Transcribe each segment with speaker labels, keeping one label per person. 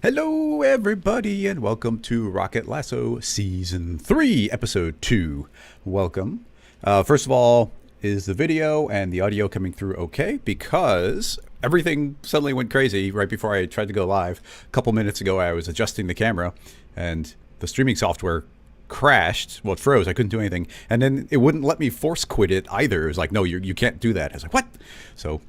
Speaker 1: Hello, everybody, and welcome to Rocket Lasso Season 3, Episode 2. Welcome. First of all, is the video and the audio coming through okay? Because everything suddenly went crazy right before I tried to go live. A couple minutes ago, I was adjusting the camera, and the streaming software crashed. Well, it froze. I couldn't do anything. And then it wouldn't let me force quit it either. It was like, no, you can't do that. I was like, what? So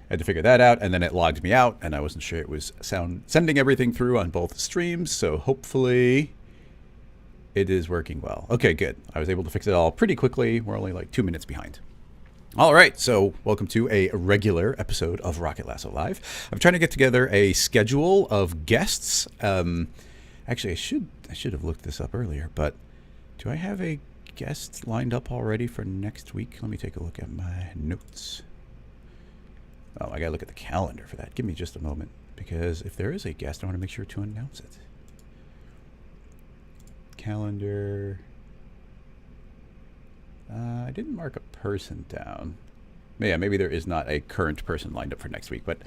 Speaker 1: I had to figure that out, and then it logged me out, and I wasn't sure it was sending everything through on both streams, so hopefully it is working well. Okay, good. I was able to fix it all pretty quickly. We're only like 2 minutes behind. All right, so welcome to a regular episode of Rocket Lasso Live. I'm trying to get together a schedule of guests. Actually, I should have looked this up earlier, but do I have a guest lined up already for next week? Let me take a look at my notes. Oh, I gotta look at the calendar for that. Give me just a moment, because if there is a guest, I want to make sure to announce it. Calendar. I didn't mark a person down. Yeah, maybe there is not a current person lined up for next week, but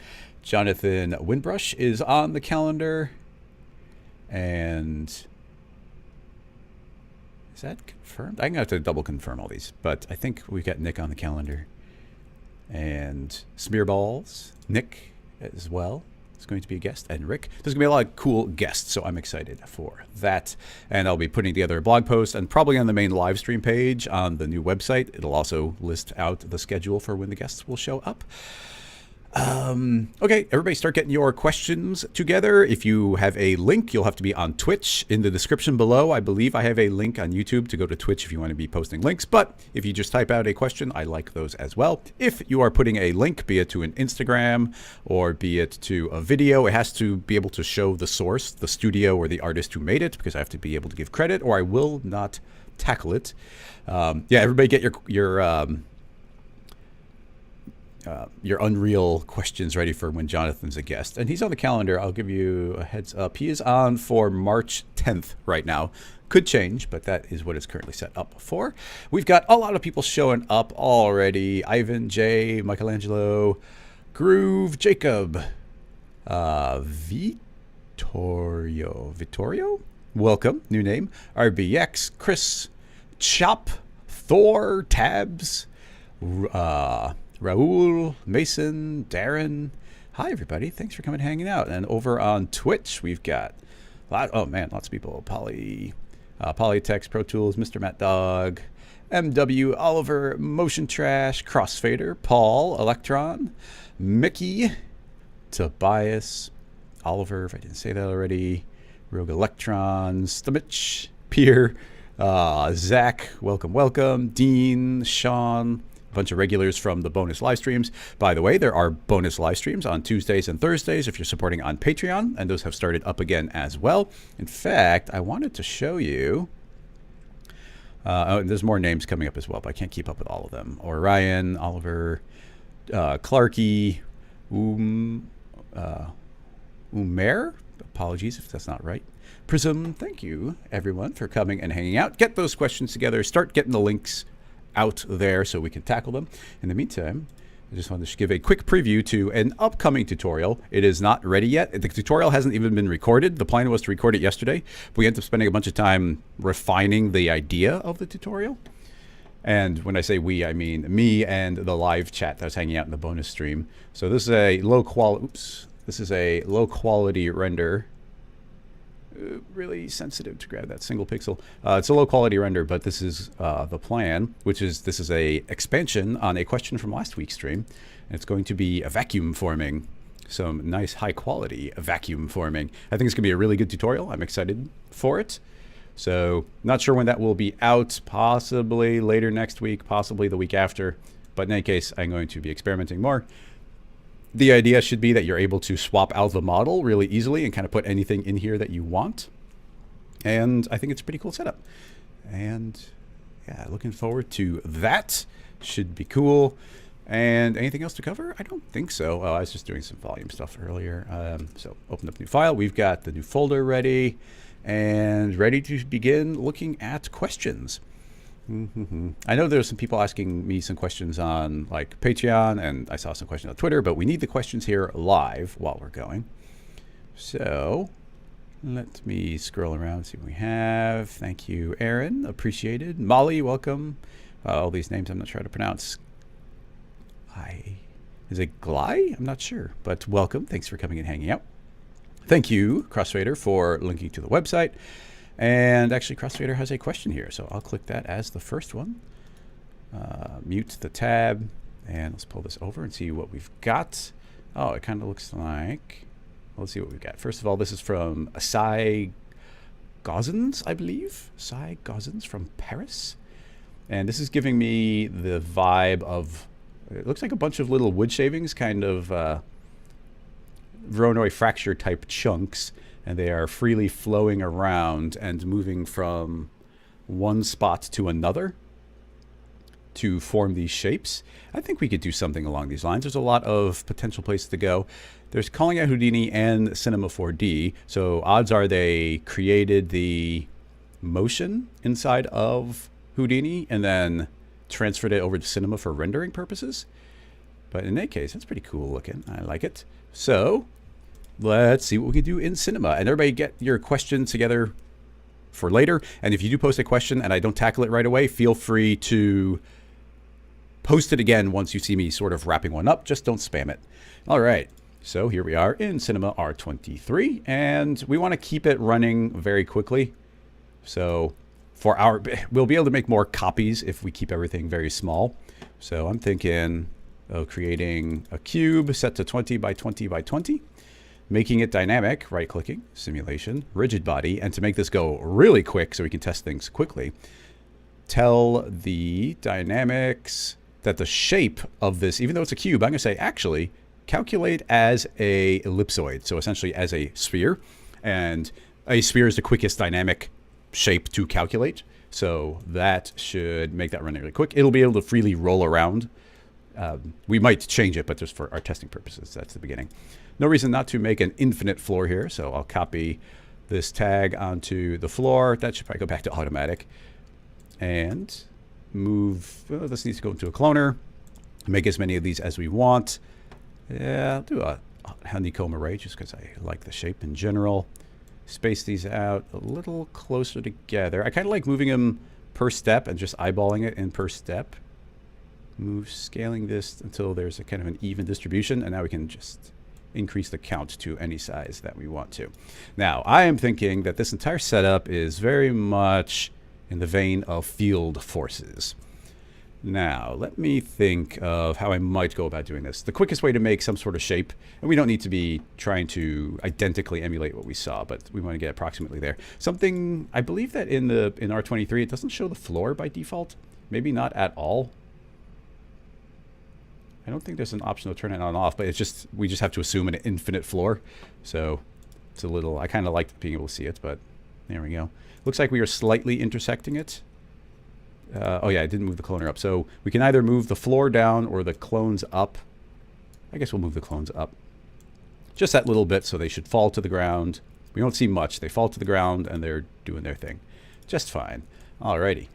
Speaker 1: Jonathan Windbrush is on the calendar. And is that confirmed? I'm gonna have to double confirm all these, but I think we've got Nick on the calendar. And Smearballs, Nick as well is going to be a guest, and Rick. There's going to be a lot of cool guests, so I'm excited for that. And I'll be putting together a blog post, and probably on the main live stream page on the new website. It'll also list out the schedule for when the guests will show up. Okay, everybody start getting your questions together. If you have a link, you'll have to be on Twitch. In the description below, I believe I have a link on YouTube to go to Twitch if you want to be posting links. But if you just type out a question, I like those as well. If you are putting a link, be it to an Instagram or be it to a video, it has to be able to show the source, the studio or the artist who made it, because I have to be able to give credit or I will not tackle it. Yeah, everybody get your Unreal questions ready for when Jonathan's a guest. And he's on the calendar. I'll give you a heads up. He is on for March 10th right now. Could change, but that is what it's currently set up for. We've got a lot of people showing up already. Ivan, Jay, Michelangelo, Groove, Jacob, Vittorio? Welcome, new name. RBX, Chris, Chop, Thor, Tabs, Raul, Mason, Darren. Hi, everybody. Thanks for coming and hanging out. And over on Twitch, we've got lots of people. Polytext, Pro Tools, Mr. Matt Dog, MW, Oliver, Motion Trash, Crossfader, Paul, Electron, Mickey, Tobias, Oliver, if I didn't say that already, Rogue Electron, Stumich, Pierre, Zach, welcome, Dean, Sean, bunch of regulars from the bonus live streams. By the way, there are bonus live streams on Tuesdays and Thursdays if you're supporting on Patreon, and those have started up again as well. In fact, I wanted to show you, there's more names coming up as well, but I can't keep up with all of them. Orion, Oliver, Clarky, Umer, apologies if that's not right. Prism, thank you everyone for coming and hanging out. Get those questions together, start getting the links out there so we can tackle them. In the meantime, I just wanted to give a quick preview to an upcoming tutorial. It is not ready yet. The tutorial hasn't even been recorded. The plan was to record it yesterday, but we ended up spending a bunch of time refining the idea of the tutorial. And when I say we, I mean me and the live chat that was hanging out in the bonus stream. So this is a low quality render. Really sensitive to grab that single pixel. It's a low quality render, but this is the plan, which is this is a expansion on a question from last week's stream. And it's going to be a vacuum forming, some nice high quality vacuum forming. I think it's gonna be a really good tutorial. I'm excited for it. So not sure when that will be out, possibly later next week, possibly the week after. But in any case, I'm going to be experimenting more. The idea should be that you're able to swap out the model really easily and kind of put anything in here that you want. And I think it's a pretty cool setup. And yeah, looking forward to that. Should be cool. And anything else to cover? I don't think so. Oh, I was just doing some volume stuff earlier. So open up new file. We've got the new folder ready and ready to begin looking at questions. I know there's some people asking me some questions on like Patreon, and I saw some questions on Twitter, but we need the questions here live while we're going. So Let me scroll around, see what we have. Thank you, Aaron. Appreciated. Molly, welcome. All these names I'm not sure how to pronounce. Is it Gly? I'm not sure, but welcome. Thanks for coming and hanging out. Thank you, Crossfader, for linking to the website. And actually, Crossfader has a question here, so I'll click that as the first one. Mute the tab, and let's pull this over and see what we've got. Oh, it kind of looks like... Let's see what we've got. First of all, this is from Asai Gozens, I believe. Asai Gozens from Paris. And this is giving me the vibe of... It looks like a bunch of little wood shavings, kind of Voronoi fracture type chunks. And they are freely flowing around and moving from one spot to another to form these shapes. I think we could do something along these lines. There's a lot of potential places to go. There's calling out Houdini and Cinema 4D. So odds are they created the motion inside of Houdini and then transferred it over to Cinema for rendering purposes. But in that case, that's pretty cool looking. I like it. So let's see what we can do in Cinema. And everybody get your questions together for later. And if you do post a question and I don't tackle it right away, feel free to post it again once you see me sort of wrapping one up. Just don't spam it. All right. So here we are in Cinema R23, and we want to keep it running very quickly. So we'll be able to make more copies if we keep everything very small. So I'm thinking of creating a cube set to 20 by 20 by 20, making it dynamic, right-clicking, simulation, rigid body, and to make this go really quick so we can test things quickly, tell the dynamics that the shape of this, even though it's a cube, I'm going to say actually calculate as a ellipsoid, so essentially as a sphere, and a sphere is the quickest dynamic shape to calculate, so that should make that run really quick. It'll be able to freely roll around. We might change it, but just for our testing purposes, that's the beginning. No reason not to make an infinite floor here, so I'll copy this tag onto the floor. That should probably go back to automatic, and move, this needs to go into a cloner, make as many of these as we want. Yeah, I'll do a honeycomb array just because I like the shape in general. Space these out a little closer together. I kind of like moving them per step and just eyeballing it in per step. Scaling this until there's a kind of an even distribution, and now we can just increase the count to any size that we want to. Now, I am thinking that this entire setup is very much in the vein of field forces. Now, let me think of how I might go about doing this. The quickest way to make some sort of shape, and we don't need to be trying to identically emulate what we saw, but we want to get approximately there. Something, I believe that in R23, it doesn't show the floor by default. Maybe not at all. I don't think there's an option to turn it on and off, but it's just, we just have to assume an infinite floor. So it's a little, I kind of liked being able to see it, but there we go. Looks like we are slightly intersecting it. Oh yeah, I didn't move the cloner up. So we can either move the floor down or the clones up. I guess we'll move the clones up. Just that little bit, so they should fall to the ground. We don't see much. They fall to the ground and they're doing their thing. Just fine. Alrighty.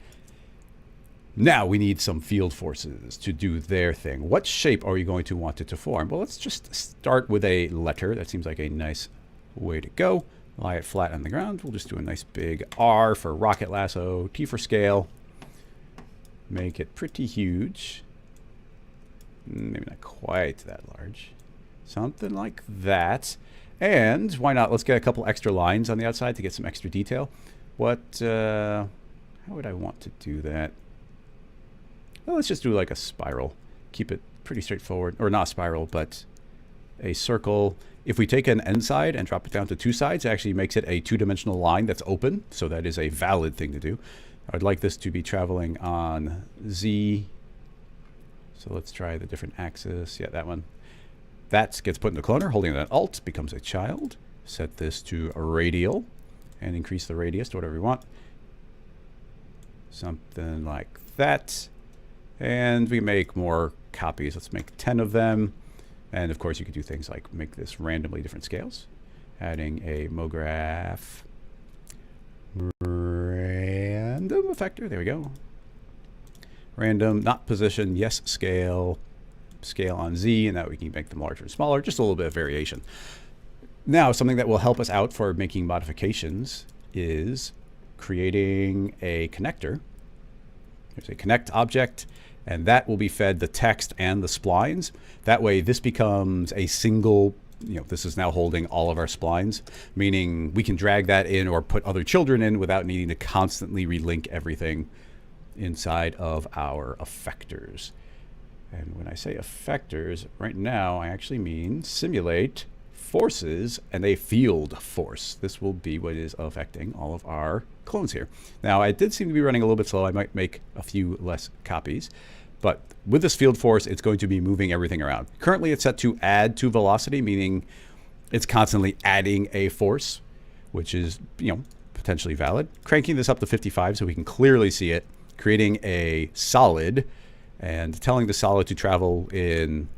Speaker 1: Now we need some field forces to do their thing. What shape are we going to want it to form? Well, let's just start with a letter. That seems like a nice way to go. Lie it flat on the ground. We'll just do a nice big R for Rocket Lasso, T for scale. Make it pretty huge. Maybe not quite that large. Something like that. And why not? Let's get a couple extra lines on the outside to get some extra detail. How would I want to do that? Well, let's just do like a spiral. Keep it pretty straightforward. Or not a spiral, but a circle. If we take an end side and drop it down to two sides, it actually makes it a two-dimensional line that's open. So that is a valid thing to do. I'd like this to be traveling on Z. So let's try the different axis. Yeah, that one. That gets put in the cloner. Holding that Alt becomes a child. Set this to a radial and increase the radius to whatever you want. Something like that. And we make more copies. Let's make 10 of them. And of course, you could do things like make this randomly different scales. Adding a MoGraph random effector. There we go. Random, not position, yes, scale. Scale on Z, and that we can make them larger and smaller. Just a little bit of variation. Now, something that will help us out for making modifications is creating a connector. There's a connect object, and that will be fed the text and the splines. That way, this becomes a single, this is now holding all of our splines, meaning we can drag that in or put other children in without needing to constantly relink everything inside of our effectors. And when I say effectors, right now, I actually mean simulate forces and a field force. This will be what is affecting all of our clones here. Now, I did seem to be running a little bit slow. I might make a few less copies. But with this field force, it's going to be moving everything around. Currently, it's set to add to velocity, meaning it's constantly adding a force, which is, potentially valid. Cranking this up to 55 so we can clearly see it. Creating a solid and telling the solid to travel in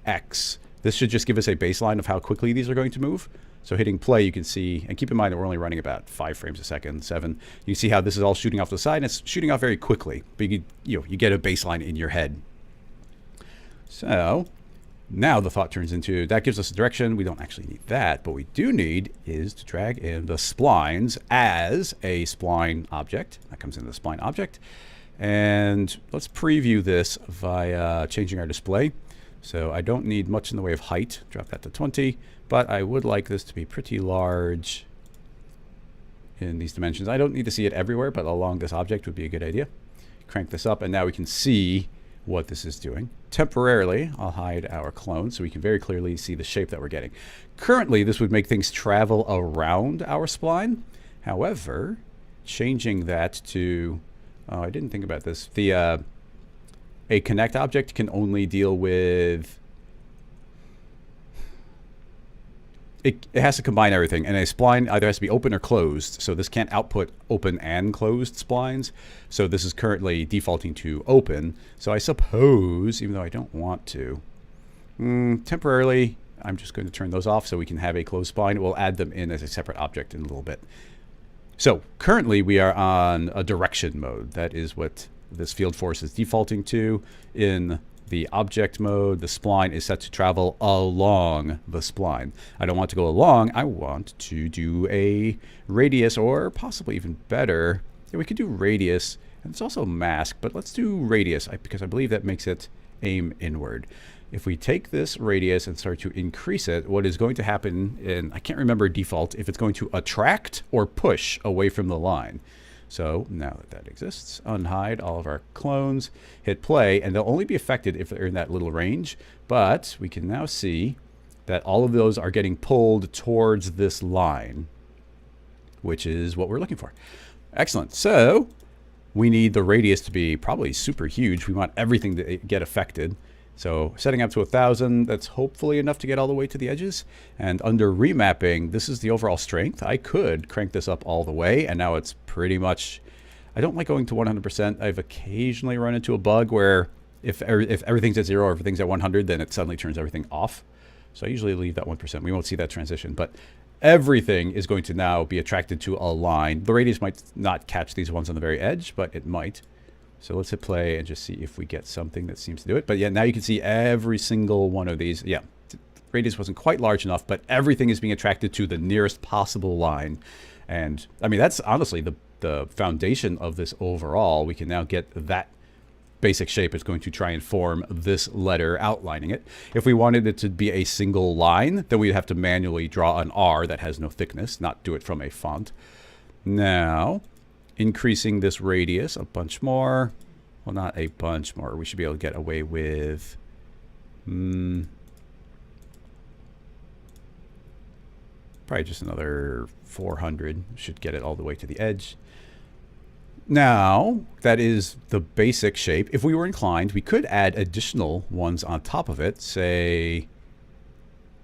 Speaker 1: X. This should just give us a baseline of how quickly these are going to move. So hitting play, you can see, and keep in mind that we're only running about 5 frames a second, 7. You see how this is all shooting off to the side, and it's shooting off very quickly. But you get a baseline in your head. So now the thought turns into, that gives us a direction. We don't actually need that. But what we do need is to drag in the splines as a spline object. That comes into the spline object. And let's preview this via changing our display. So I don't need much in the way of height. Drop that to 20. But I would like this to be pretty large in these dimensions. I don't need to see it everywhere, but along this object would be a good idea. Crank this up, and now we can see what this is doing. Temporarily, I'll hide our clone so we can very clearly see the shape that we're getting. Currently, this would make things travel around our spline. However, changing that to... Oh, I didn't think about this. A connect object can only deal with... It has to combine everything, and a spline either has to be open or closed, so this can't output open and closed splines. So this is currently defaulting to open. So I suppose, even though I don't want to, temporarily, I'm just going to turn those off so we can have a closed spline. We'll add them in as a separate object in a little bit. So currently we are on a direction mode. That is what this field force is defaulting to. In the object mode, the spline is set to travel along the spline. I don't want to go along. I want to do a radius, or possibly even better. Yeah, we could do radius, and it's also mask, but let's do radius because I believe that makes it aim inward. If we take this radius and start to increase it, what is going to happen in, I can't remember default, if it's going to attract or push away from the line. So now that that exists, unhide all of our clones, hit play, and they'll only be affected if they're in that little range. But we can now see that all of those are getting pulled towards this line, which is what we're looking for. Excellent. So we need the radius to be probably super huge. We want everything to get affected. So setting up to 1,000, that's hopefully enough to get all the way to the edges. And under remapping, this is the overall strength. I could crank this up all the way, and now it's pretty much... I don't like going to 100%. I've occasionally run into a bug where if everything's at 0 or everything's at 100, then it suddenly turns everything off. So I usually leave that 1%. We won't see that transition, but everything is going to now be attracted to a line. The radius might not catch these ones on the very edge, but it might. So let's hit play and just see if we get something that seems to do it. But yeah, now you can see every single one of these. Yeah, the radius wasn't quite large enough, but everything is being attracted to the nearest possible line. And I mean, that's honestly the foundation of this overall. We can now get that basic shape. It's going to try and form this letter outlining it. If we wanted it to be a single line, then we'd have to manually draw an R that has no thickness, not do it from a font. Now... increasing this radius a bunch more. Well, not a bunch more. We should be able to get away with... probably just another 400. Should get it all the way to the edge. Now, that is the basic shape. If we were inclined, we could add additional ones on top of it. Say,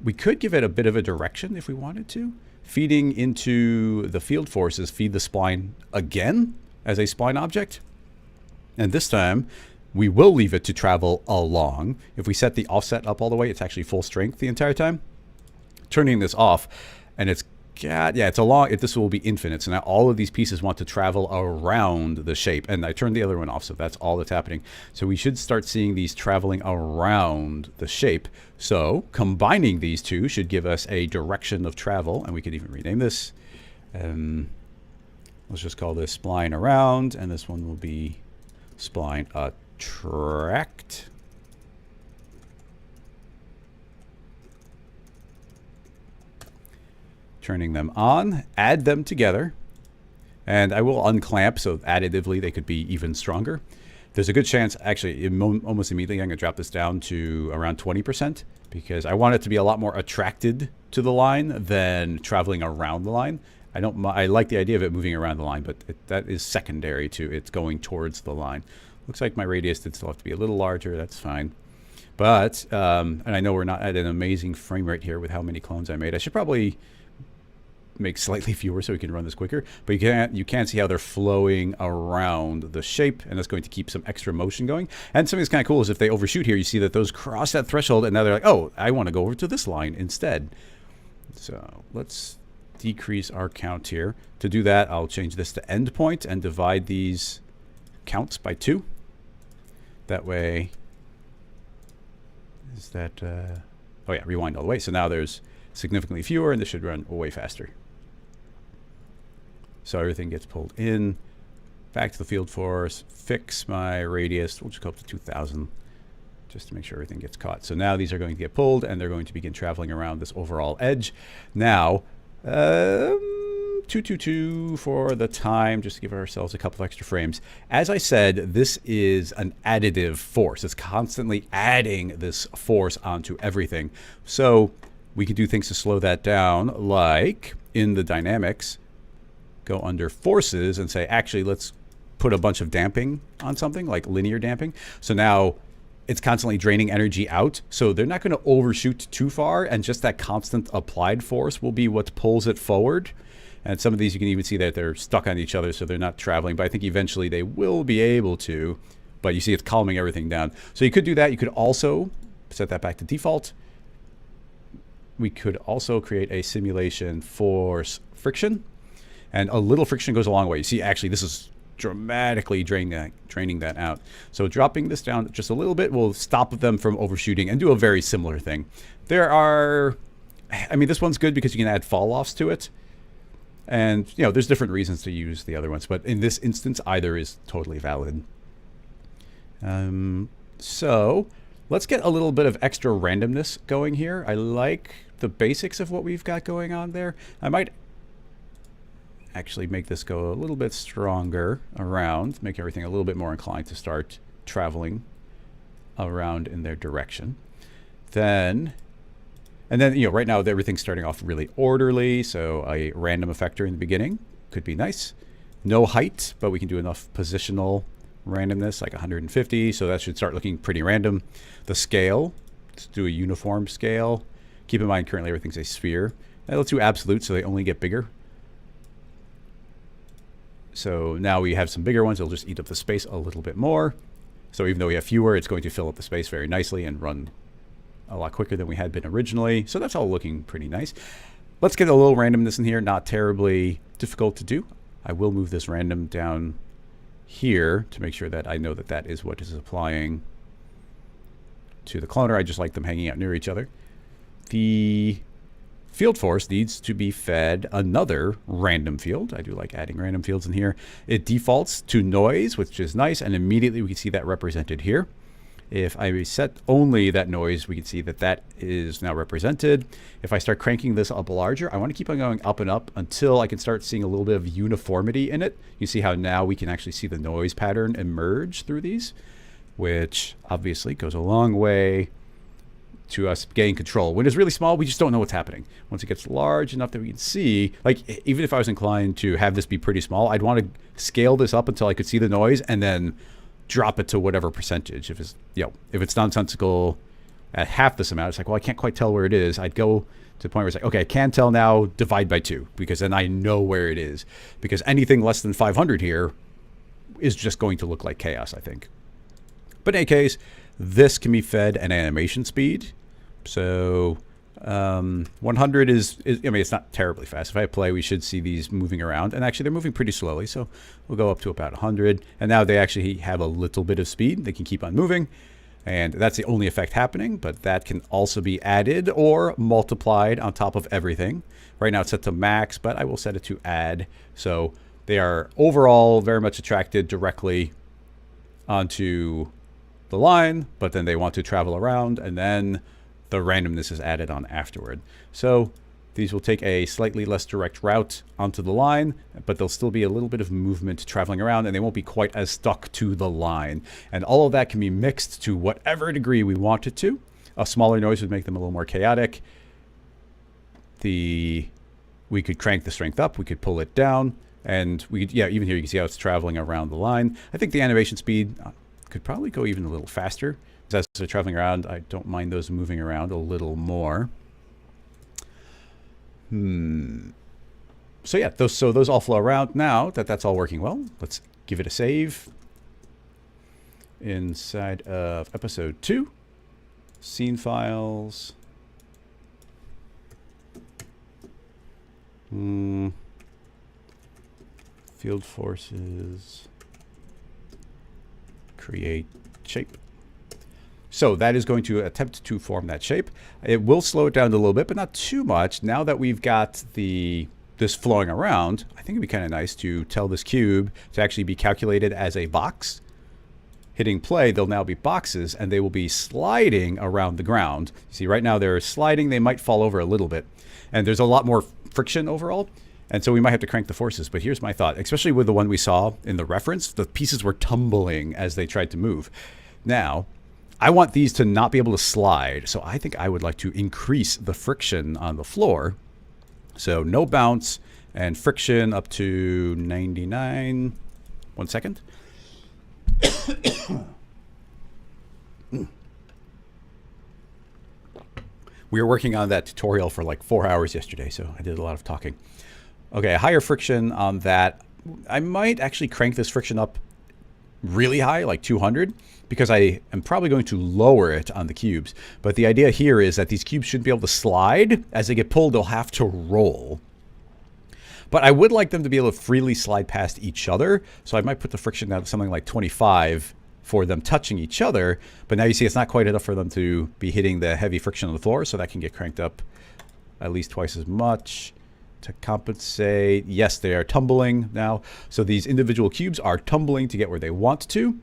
Speaker 1: we could give it a bit of a direction if we wanted to. Feeding into the field forces, feed the spline again as a spline object. And this time, we will leave it to travel along. If we set the offset up all the way, it's actually full strength the entire time. Turning this off, and it's God, yeah, it's a long, this will be infinite. So now all of these pieces want to travel around the shape. And I turned the other one off, so that's all that's happening. So we should start seeing these traveling around the shape. So combining these two should give us a direction of travel. And we could even rename this. Let's just call this spline around. And this one will be spline attract. Turning them on, add them together, and I will unclamp so additively they could be even stronger. There's a good chance, actually, almost immediately I'm going to drop this down to around 20% because I want it to be a lot more attracted to the line than traveling around the line. I like the idea of it moving around the line, but that is secondary to it's going towards the line. Looks like my radius did still have to be a little larger. That's fine. But, and I know we're not at an amazing frame rate here with how many clones I made. I should probably make slightly fewer so we can run this quicker, but you can see how they're flowing around the shape, and that's going to keep some extra motion going. And something that's kind of cool is if they overshoot here, you see that those cross that threshold, and now they're like, oh, I want to go over to this line instead. So let's decrease our count here. To do that, I'll change this to endpoint and divide these counts by 2. That way, is that, oh yeah, rewind all the way. So now there's significantly fewer, and this should run way faster. So everything gets pulled in, back to the field force, fix my radius. We'll just go up to 2,000 just to make sure everything gets caught. So now these are going to get pulled, and they're going to begin traveling around this overall edge. Now, 222 for the time, just to give ourselves a couple extra frames. As I said, this is an additive force. It's constantly adding this force onto everything. So we can do things to slow that down, like in the dynamics, go under forces and say, actually, let's put a bunch of damping on something, like linear damping. So now it's constantly draining energy out. So they're not going to overshoot too far, and just that constant applied force will be what pulls it forward. And some of these you can even see that they're stuck on each other, so they're not traveling. But I think eventually they will be able to. But you see it's calming everything down. So you could do that. You could also set that back to default. We could also create a simulation force friction. And a little friction goes a long way. You see, actually, this is dramatically draining that out. So dropping this down just a little bit will stop them from overshooting and do a very similar thing. There are, I mean, this one's good because you can add fall-offs to it. And, you know, there's different reasons to use the other ones. But in this instance, either is totally valid. So let's get a little bit of extra randomness going here. I like the basics of what we've got going on there. I might actually make this go a little bit stronger around, make everything a little bit more inclined to start traveling around in their direction. And then, you know, right now everything's starting off really orderly, so a random effector in the beginning could be nice. No height, but we can do enough positional randomness, like 150, so that should start looking pretty random. The scale, let's do a uniform scale. Keep in mind, currently everything's a sphere. And let's do absolute, so they only get bigger. So now we have some bigger ones. It'll just eat up the space a little bit more. So even though we have fewer, it's going to fill up the space very nicely and run a lot quicker than we had been originally. So that's all looking pretty nice. Let's get a little randomness in here. Not terribly difficult to do. I will move this random down here to make sure that I know that that is what is applying to the cloner. I just like them hanging out near each other. The field force needs to be fed another random field. I do like adding random fields in here. It defaults to noise, which is nice, and immediately we can see that represented here. If I reset only that noise, we can see that that is now represented. If I start cranking this up larger, I want to keep on going up and up until I can start seeing a little bit of uniformity in it. You see how now we can actually see the noise pattern emerge through these, which obviously goes a long way to us getting control. When it's really small, we just don't know what's happening. Once it gets large enough that we can see, like even if I was inclined to have this be pretty small, I'd want to scale this up until I could see the noise and then drop it to whatever percentage. If it's, you know, if it's nonsensical at half this amount, it's like, well, I can't quite tell where it is. I'd go to the point where it's like, okay, I can tell now, divide by 2, because then I know where it is. Because anything less than 500 here is just going to look like chaos, I think. But in any case, this can be fed an animation speed. So 100 is, I mean, it's not terribly fast. If I play, we should see these moving around. And actually, they're moving pretty slowly. So we'll go up to about 100. And now they actually have a little bit of speed. They can keep on moving. And that's the only effect happening. But that can also be added or multiplied on top of everything. Right now, it's set to max, but I will set it to add. So they are overall very much attracted directly onto the line. But then they want to travel around. And then the randomness is added on afterward. So these will take a slightly less direct route onto the line, but there'll still be a little bit of movement traveling around, and they won't be quite as stuck to the line. And all of that can be mixed to whatever degree we want it to. A smaller noise would make them a little more chaotic. We could crank the strength up, we could pull it down, and we could, yeah, even here you can see how it's traveling around the line. I think the animation speed could probably go even a little faster. As they're traveling around, I don't mind those moving around a little more. So yeah, those all flow around. Now that that's all working well, let's give it a save. Inside of episode 2, scene files. Field forces. Create shape. So that is going to attempt to form that shape. It will slow it down a little bit, but not too much. Now that we've got this flowing around, I think it'd be kind of nice to tell this cube to actually be calculated as a box. Hitting play, they'll now be boxes, and they will be sliding around the ground. You see, right now they're sliding. They might fall over a little bit. And there's a lot more friction overall. And so we might have to crank the forces. But here's my thought, especially with the one we saw in the reference, the pieces were tumbling as they tried to move. Now, I want these to not be able to slide, so I think I would like to increase the friction on the floor. So no bounce and friction up to 99. 1 second. We were working on that tutorial for like 4 hours yesterday, so I did a lot of talking. Okay, higher friction on that. I might actually crank this friction up really high, like 200, because I am probably going to lower it on the cubes. But the idea here is that these cubes shouldn't be able to slide. As they get pulled, they'll have to roll. But I would like them to be able to freely slide past each other. So I might put the friction down to something like 25 for them touching each other. But now you see it's not quite enough for them to be hitting the heavy friction on the floor. So that can get cranked up at least twice as much. To compensate, yes, they are tumbling now. So these individual cubes are tumbling to get where they want to.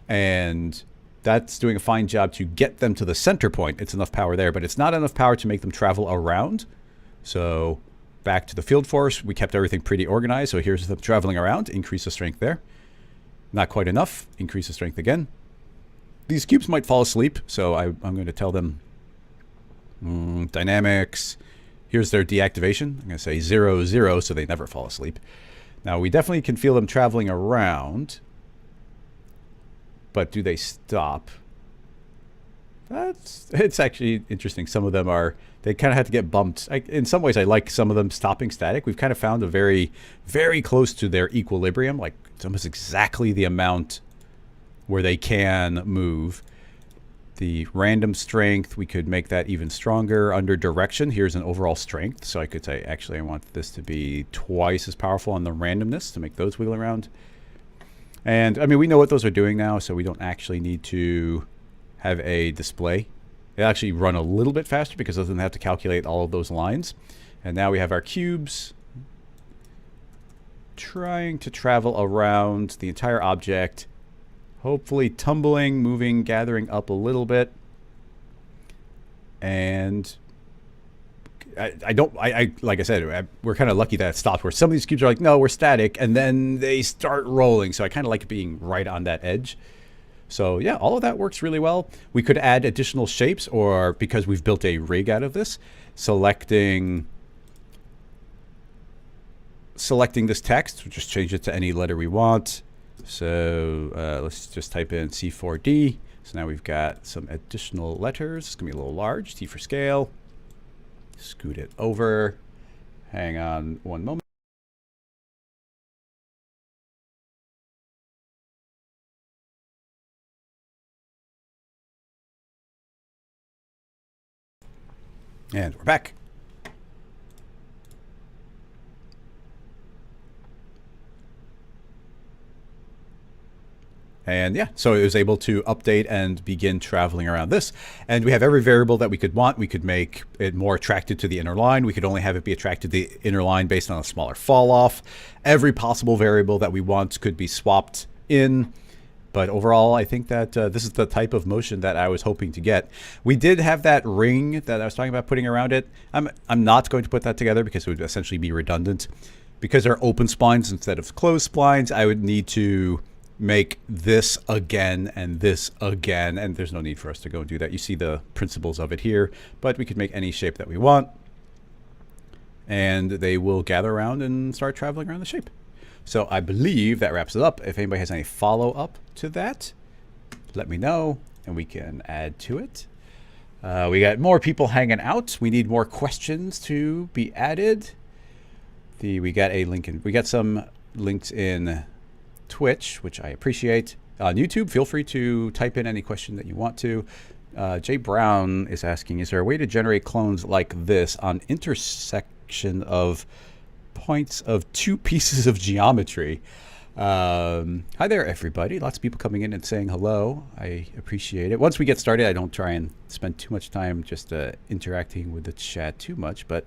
Speaker 1: And that's doing a fine job to get them to the center point. It's enough power there, but it's not enough power to make them travel around. So back to the field force, we kept everything pretty organized. So here's them traveling around, increase the strength there. Not quite enough, increase the strength again. These cubes might fall asleep, so I'm going to tell them dynamics. Here's their deactivation. I'm going to say 0, 0, so they never fall asleep. Now, we definitely can feel them traveling around. But do they stop? It's actually interesting. Some of them they kind of have to get bumped. In some ways, I like some of them stopping static. We've kind of found a very, very close to their equilibrium. Like, it's almost exactly the amount where they can move. The random strength, we could make that even stronger. Under direction, here's an overall strength. So I could say, actually, I want this to be twice as powerful on the randomness to make those wiggle around. And, I mean, we know what those are doing now, so we don't actually need to have a display. It actually run a little bit faster because it doesn't have to calculate all of those lines. And now we have our cubes trying to travel around the entire object. Hopefully tumbling, moving, gathering up a little bit. And like I said, we're kind of lucky that it stopped, where some of these cubes are like, no, we're static, and then they start rolling. So I kind of like being right on that edge. So yeah, all of that works really well. We could add additional shapes, or because we've built a rig out of this, selecting this text, we'll just change it to any letter we want. So let's just type in C4D. So now we've got some additional letters. It's going to be a little large. T for scale. Scoot it over. Hang on one moment. And we're back. And yeah, so it was able to update and begin traveling around this. And we have every variable that we could want. We could make it more attracted to the inner line. We could only have it be attracted to the inner line based on a smaller fall off. Every possible variable that we want could be swapped in. But overall, I think that this is the type of motion that I was hoping to get. We did have that ring that I was talking about putting around it. I'm not going to put that together because it would essentially be redundant. Because they're open splines instead of closed splines, I would need to make this again and this again, and there's no need for us to go and do that. You see the principles of it here, but we could make any shape that we want, and they will gather around and start traveling around the shape. So I believe that wraps it up. If anybody has any follow-up to that, let me know, and we can add to it. We got more people hanging out. We need more questions to be added. We got a link in. We got some links in Twitch, which I appreciate. On YouTube, feel free to type in any question that you want to. Jay Brown is asking, is there a way to generate clones like this on intersection of points of two pieces of geometry? Hi there, everybody. Lots of people coming in and saying hello. I appreciate it. Once we get started, I don't try and spend too much time just interacting with the chat too much, but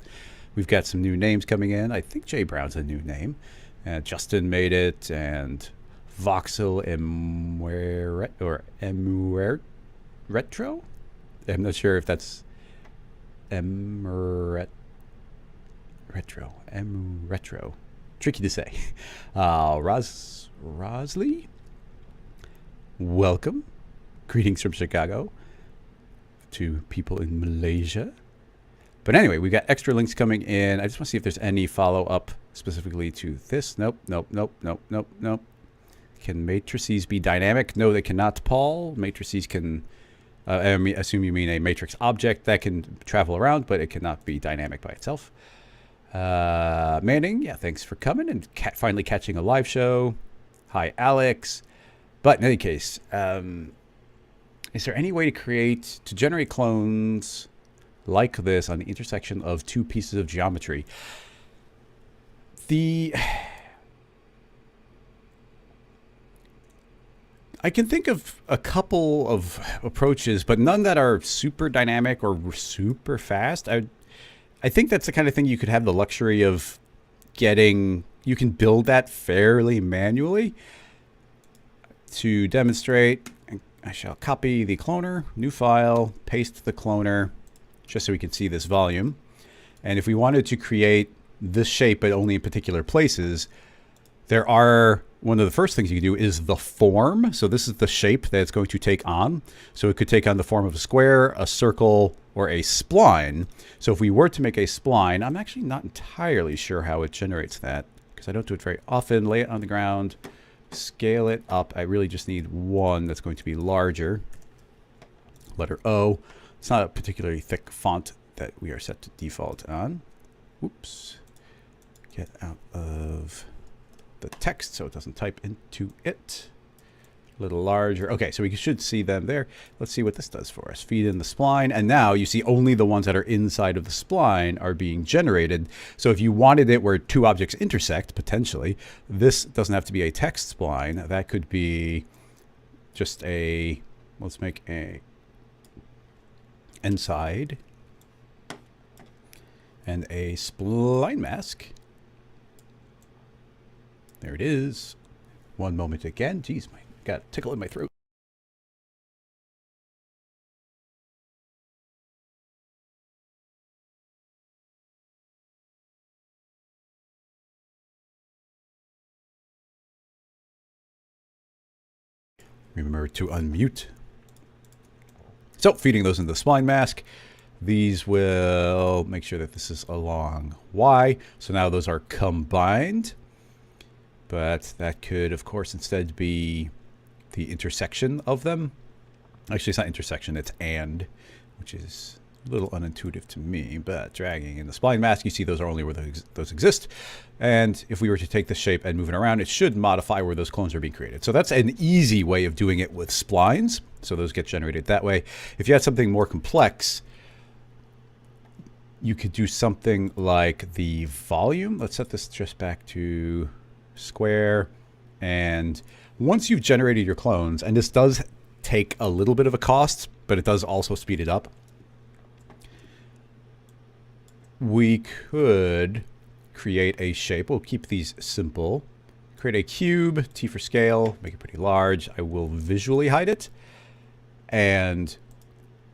Speaker 1: we've got some new names coming in. I think Jay Brown's a new name. Justin made it, and Voxel Retro? I'm not sure if that's Retro. Tricky to say. Rosley, welcome. Greetings from Chicago to people in Malaysia. But anyway, we got extra links coming in. I just want to see if there's any follow-up specifically to this. Nope. Can matrices be dynamic? No, they cannot, Paul. Matrices can, I assume you mean a matrix object that can travel around, but it cannot be dynamic by itself. Manning, yeah, thanks for coming and finally catching a live show. Hi, Alex. But in any case, is there any way to generate clones like this on the intersection of two pieces of geometry? I can think of a couple of approaches, but none that are super dynamic or super fast. I think that's the kind of thing you could have the luxury of getting. You can build that fairly manually. To demonstrate, I shall copy the cloner, new file, paste the cloner, just so we can see this volume. And if we wanted to create this shape, but only in particular places, one of the first things you can do is the form. So this is the shape that it's going to take on. So it could take on the form of a square, a circle, or a spline. So if we were to make a spline, I'm actually not entirely sure how it generates that because I don't do it very often. Lay it on the ground, scale it up. I really just need one that's going to be larger. Letter O. It's not a particularly thick font that we are set to default on. Oops. Get out of the text so it doesn't type into it. A little larger. Okay, so we should see them there. Let's see what this does for us. Feed in the spline, and now you see only the ones that are inside of the spline are being generated. So if you wanted it where two objects intersect, potentially, this doesn't have to be a text spline. That could be just let's make a inside and a spline mask. There it is. One moment again. Geez, got a tickle in my throat. Remember to unmute. So feeding those into the spline mask. These will make sure that this is along Y. So now those are combined. But that could, of course, instead be the intersection of them. Actually, it's not intersection, it's and, which is a little unintuitive to me. But dragging in the spline mask, you see those are only where those exist. And if we were to take the shape and move it around, it should modify where those clones are being created. So that's an easy way of doing it with splines. So those get generated that way. If you had something more complex, you could do something like the volume. Let's set this just back to square. And once you've generated your clones, and this does take a little bit of a cost, but it does also speed it up. We could create a shape. We'll keep these simple. Create a cube, T for scale, make it pretty large. I will visually hide it. And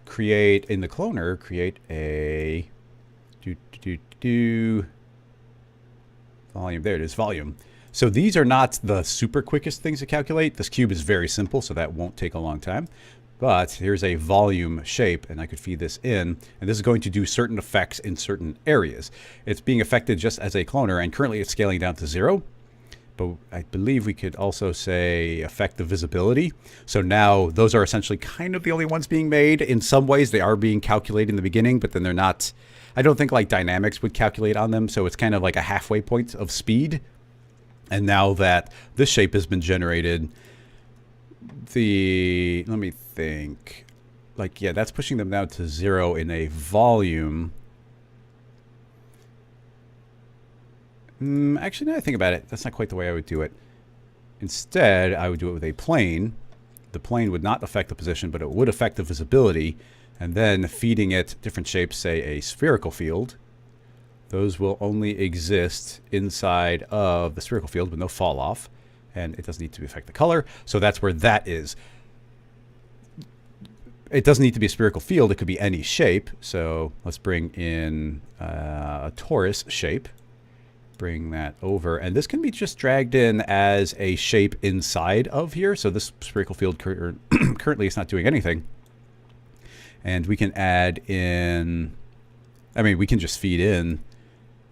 Speaker 1: create, in the cloner, create a volume. There it is, volume. So these are not the super quickest things to calculate. This cube is very simple, so that won't take a long time. But here's a volume shape, and I could feed this in. And this is going to do certain effects in certain areas. It's being affected just as a cloner, and currently it's scaling down to 0. But I believe we could also say affect the visibility. So now those are essentially kind of the only ones being made. In some ways, they are being calculated in the beginning, but then they're not. I don't think like dynamics would calculate on them. So it's kind of like a halfway point of speed. And now that this shape has been generated, let me think. Like, yeah, that's pushing them down to 0 in a volume. Actually, now that I think about it, that's not quite the way I would do it. Instead, I would do it with a plane. The plane would not affect the position, but it would affect the visibility. And then feeding it different shapes, say a spherical field. Those will only exist inside of the spherical field with no fall off. And it doesn't need to affect the color. So that's where that is. It doesn't need to be a spherical field. It could be any shape. So let's bring in a torus shape. Bring that over. And this can be just dragged in as a shape inside of here. So this spherical field currently is not doing anything. And we can add in, I mean, we can just feed in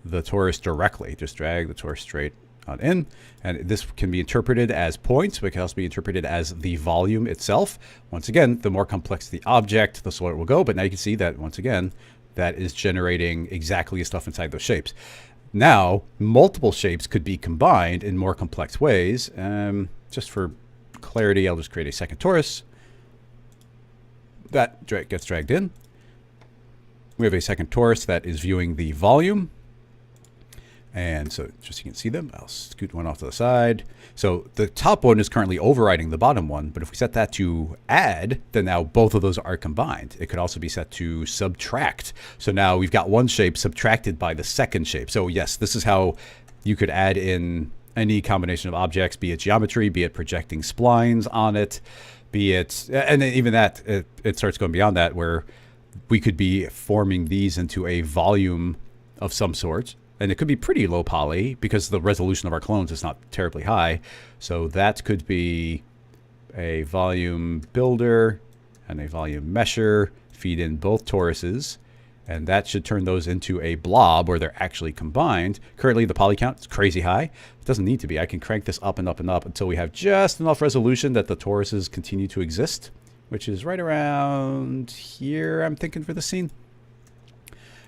Speaker 1: the torus directly. Just drag the torus straight on in. And this can be interpreted as points, but it can also be interpreted as the volume itself. Once again, the more complex the object, the slower it will go. But now you can see that, once again, that is generating exactly the stuff inside those shapes. Now, multiple shapes could be combined in more complex ways. Just for clarity, I'll just create a second torus. That gets dragged in. We have a second torus that is viewing the volume. And so just so you can see them, I'll scoot one off to the side. So the top one is currently overriding the bottom one. But if we set that to add, then now both of those are combined. It could also be set to subtract. So now we've got one shape subtracted by the second shape. So yes, this is how you could add in any combination of objects, be it geometry, be it projecting splines on it, be it, and even that, it starts going beyond that, where we could be forming these into a volume of some sort. And it could be pretty low poly because the resolution of our clones is not terribly high. So that could be a volume builder and a volume mesher, feed in both toruses. And that should turn those into a blob where they're actually combined. Currently, the poly count is crazy high. It doesn't need to be. I can crank this up and up and up until we have just enough resolution that the toruses continue to exist, which is right around here, I'm thinking, for the scene.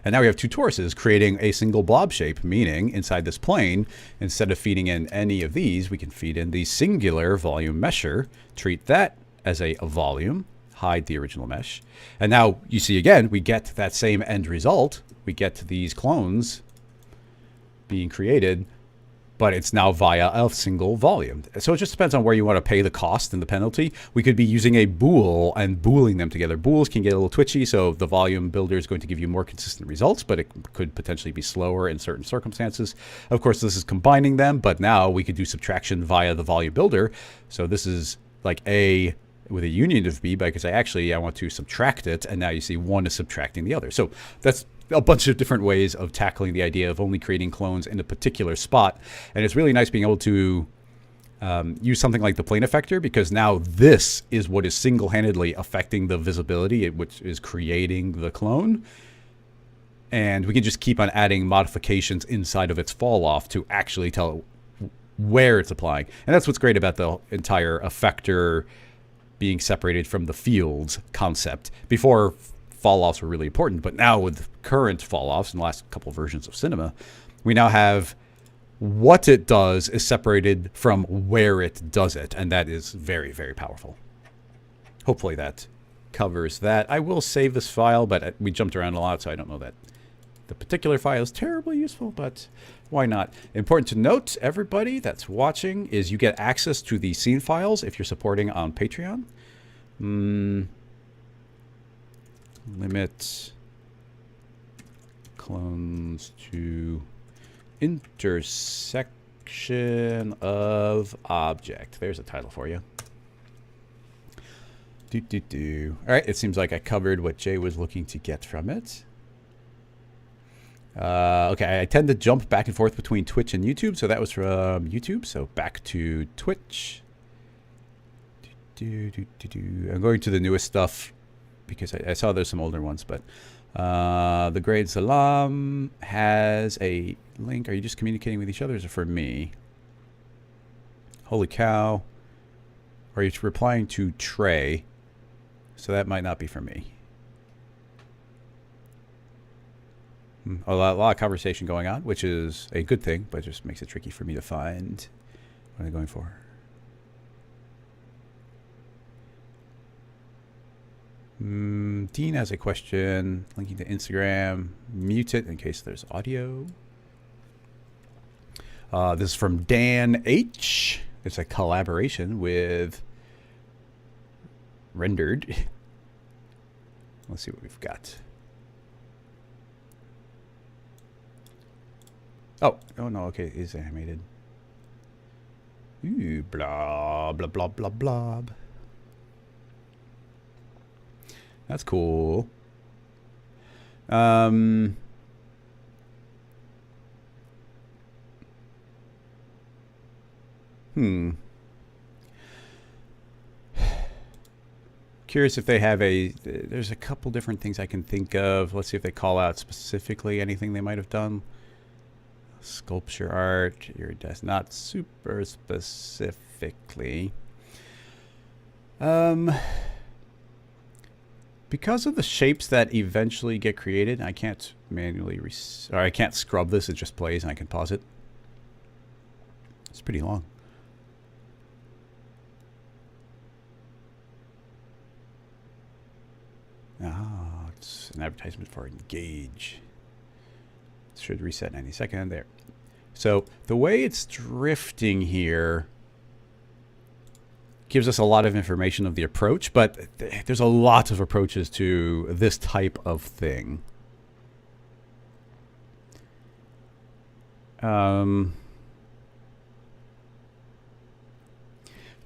Speaker 1: And now we have two toruses creating a single blob shape, meaning inside this plane, instead of feeding in any of these, we can feed in the singular volume mesher, treat that as a volume, hide the original mesh. And now you see again, we get that same end result. We get these clones being created, but it's now via a single volume. So it just depends on where you want to pay the cost and the penalty. We could be using a bool and booling them together. Bools can get a little twitchy, so the volume builder is going to give you more consistent results, but it could potentially be slower in certain circumstances. Of course, this is combining them, but now we could do subtraction via the volume builder. So this is like A with a union of B, because I want to subtract it, and now you see one is subtracting the other. So that's a bunch of different ways of tackling the idea of only creating clones in a particular spot. And it's really nice being able to use something like the plane effector, because now this is what is single-handedly affecting the visibility, which is creating the clone. And we can just keep on adding modifications inside of its fall off to actually tell where it's applying. And that's what's great about the entire effector being separated from the fields concept. Before, fall-offs were really important, but now with current fall-offs in the last couple versions of Cinema, we now have what it does is separated from where it does it, and that is very, very powerful. Hopefully that covers that. I will save this file, but we jumped around a lot, so I don't know that the particular file is terribly useful, but why not? Important to note, everybody that's watching, is you get access to the scene files if you're supporting on Patreon. Limit clones to intersection of object. There's a title for you. All right, it seems like I covered what Jay was looking to get from it. Okay, I tend to jump back and forth between Twitch and YouTube, so that was from YouTube. So back to Twitch. I'm going to the newest stuff because I saw there's some older ones, but the Great Salam has a link. Are you just communicating with each other, or is it for me? Holy cow. Are you replying to Trey? So that might not be for me. A lot of conversation going on, which is a good thing, but it just makes it tricky for me to find what I'm going for. Dean has a question linking to Instagram. Mute it in case there's audio. This is from Dan H. It's a collaboration with Rendered. Let's see what we've got. Oh no, okay, it is animated. Ooh, blah, blah, blah, blah, blah. That's cool. Curious if they have there's a couple different things I can think of. Let's see if they call out specifically anything they might have done. Sculpture art, your desk, not super specifically. Because of the shapes that eventually get created, I can't manually, I can't scrub this, it just plays and I can pause it. It's pretty long. Ah, it's an advertisement for Engage. It should reset in any second. There. So the way it's drifting here gives us a lot of information of the approach, but there's a lot of approaches to this type of thing. Let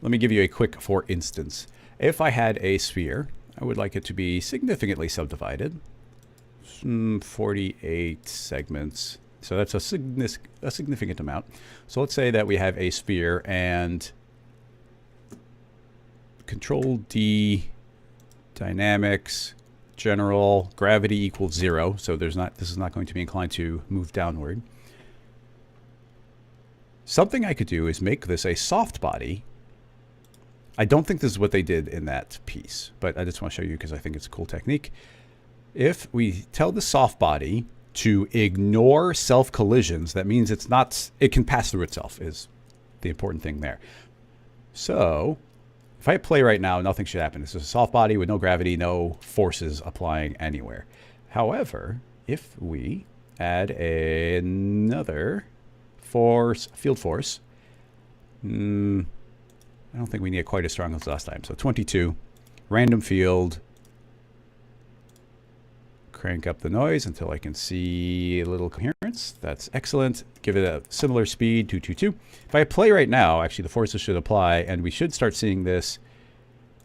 Speaker 1: me give you a quick for instance. If I had a sphere, I would like it to be significantly subdivided. 48 segments. So that's a significant amount. So let's say that we have a sphere and Control D, dynamics, general, gravity equals 0. So this is not going to be inclined to move downward. Something I could do is make this a soft body. I don't think this is what they did in that piece, but I just want to show you because I think it's a cool technique. If we tell the soft body to ignore self-collisions, that means it can pass through itself is the important thing there. So if I play right now, nothing should happen. This is a soft body with no gravity, no forces applying anywhere. However, if we add another force, field force, I don't think we need it quite as strong as last time. So 22, random field, crank up the noise until I can see a little coherence. That's excellent. Give it a similar speed, 222. If I play right now, actually the forces should apply and we should start seeing this.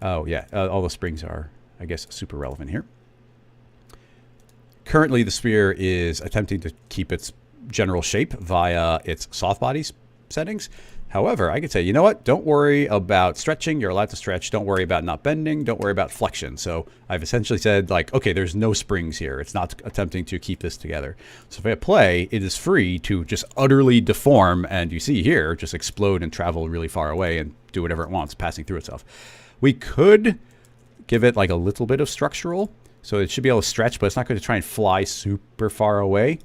Speaker 1: Oh yeah, all the springs are, I guess, super relevant here. Currently the sphere is attempting to keep its general shape via its soft bodies settings. However, I could say, you know what? Don't worry about stretching. You're allowed to stretch. Don't worry about not bending. Don't worry about flexion. So I've essentially said, like, okay, there's no springs here. It's not attempting to keep this together. So if I play, it is free to just utterly deform. And you see here, just explode and travel really far away and do whatever it wants, passing through itself. We could give it like a little bit of structural. So it should be able to stretch, but it's not going to try and fly super far away.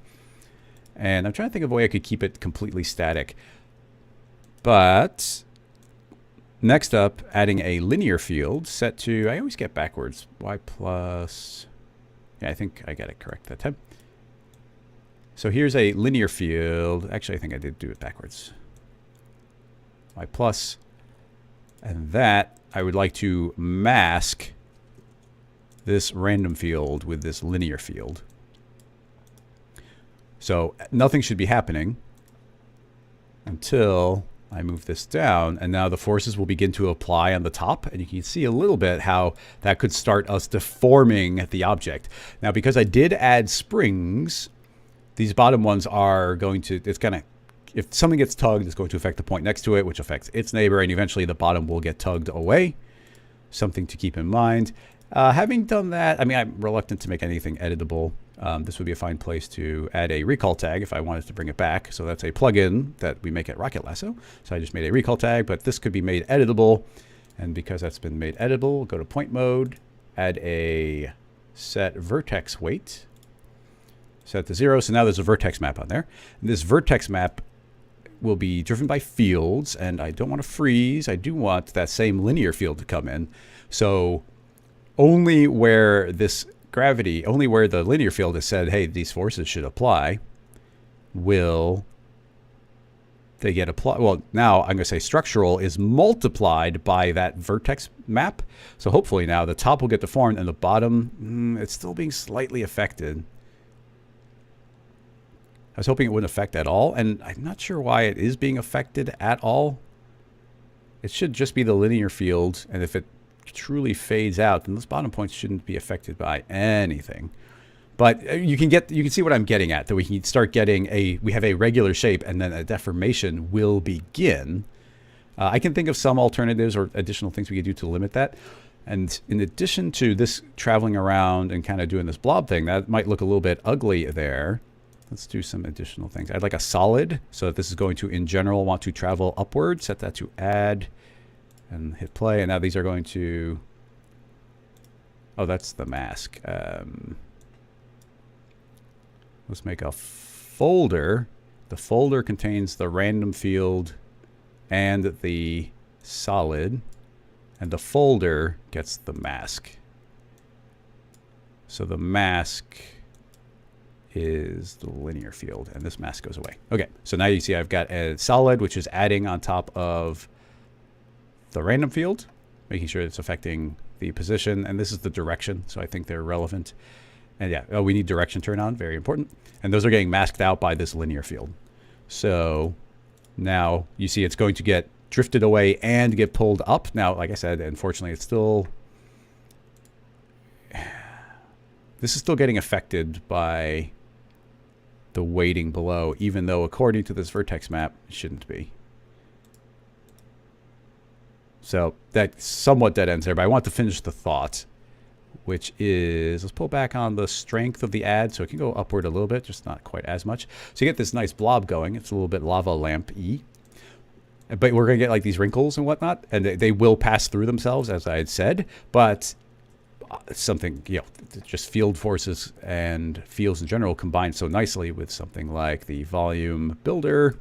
Speaker 1: And I'm trying to think of a way I could keep it completely static. But next up, adding a linear field set to, I always get backwards, y plus, yeah, I think I got it correct that time. So here's a linear field. Actually, I think I did do it backwards. Y plus. And that, I would like to mask this random field with this linear field. So nothing should be happening until I move this down, and now the forces will begin to apply on the top, and you can see a little bit how that could start us deforming the object. Now, because I did add springs, these bottom ones are going to, it's going to, if something gets tugged, it's going to affect the point next to it, which affects its neighbor, and eventually the bottom will get tugged away. Something to keep in mind. Having done that, I mean, I'm reluctant to make anything editable. This would be a fine place to add a recall tag if I wanted to bring it back. So that's a plugin that we make at Rocket Lasso. So I just made a recall tag, but this could be made editable. And because that's been made editable, go to point mode, add a set vertex weight, set to 0. So now there's a vertex map on there. And this vertex map will be driven by fields, and I don't want to freeze. I do want that same linear field to come in. So only where this gravity, only where the linear field has said, hey, these forces should apply, will they get applied. Well, now I'm going to say structural is multiplied by that vertex map. So hopefully now the top will get deformed and the bottom, it's still being slightly affected. I was hoping it wouldn't affect at all, and I'm not sure why it is being affected at all. It should just be the linear field, and if it truly fades out, then those bottom points shouldn't be affected by anything. But you can see what I'm getting at, that we can start getting we have a regular shape, and then a deformation will begin. I can think of some alternatives or additional things we could do to limit that. And in addition to this traveling around and kind of doing this blob thing, that might look a little bit ugly there. Let's do some additional things. I'd like a solid, so that this is going to, in general, want to travel upward. Set that to add and hit play. And now these are going to, oh, that's the mask. Let's make a folder. The folder contains the random field and the solid, and the folder gets the mask. So the mask is the linear field, and this mask goes away. Okay, so now you see I've got a solid, which is adding on top of the random field, making sure it's affecting the position, and this is the direction, so I think they're relevant. And yeah, oh, we need direction turn on, very important. And those are getting masked out by this linear field. So now you see it's going to get drifted away and get pulled up. Now, like I said, unfortunately, it's still, this is still getting affected by the weighting below, even though according to this vertex map, it shouldn't be. So that somewhat dead ends there, but I want to finish the thought, which is, let's pull back on the strength of the add so it can go upward a little bit, just not quite as much. So you get this nice blob going. It's a little bit lava lamp-y. But we're going to get like these wrinkles and whatnot, and they will pass through themselves, as I had said, but something, you know, just field forces and fields in general combine so nicely with something like the volume builder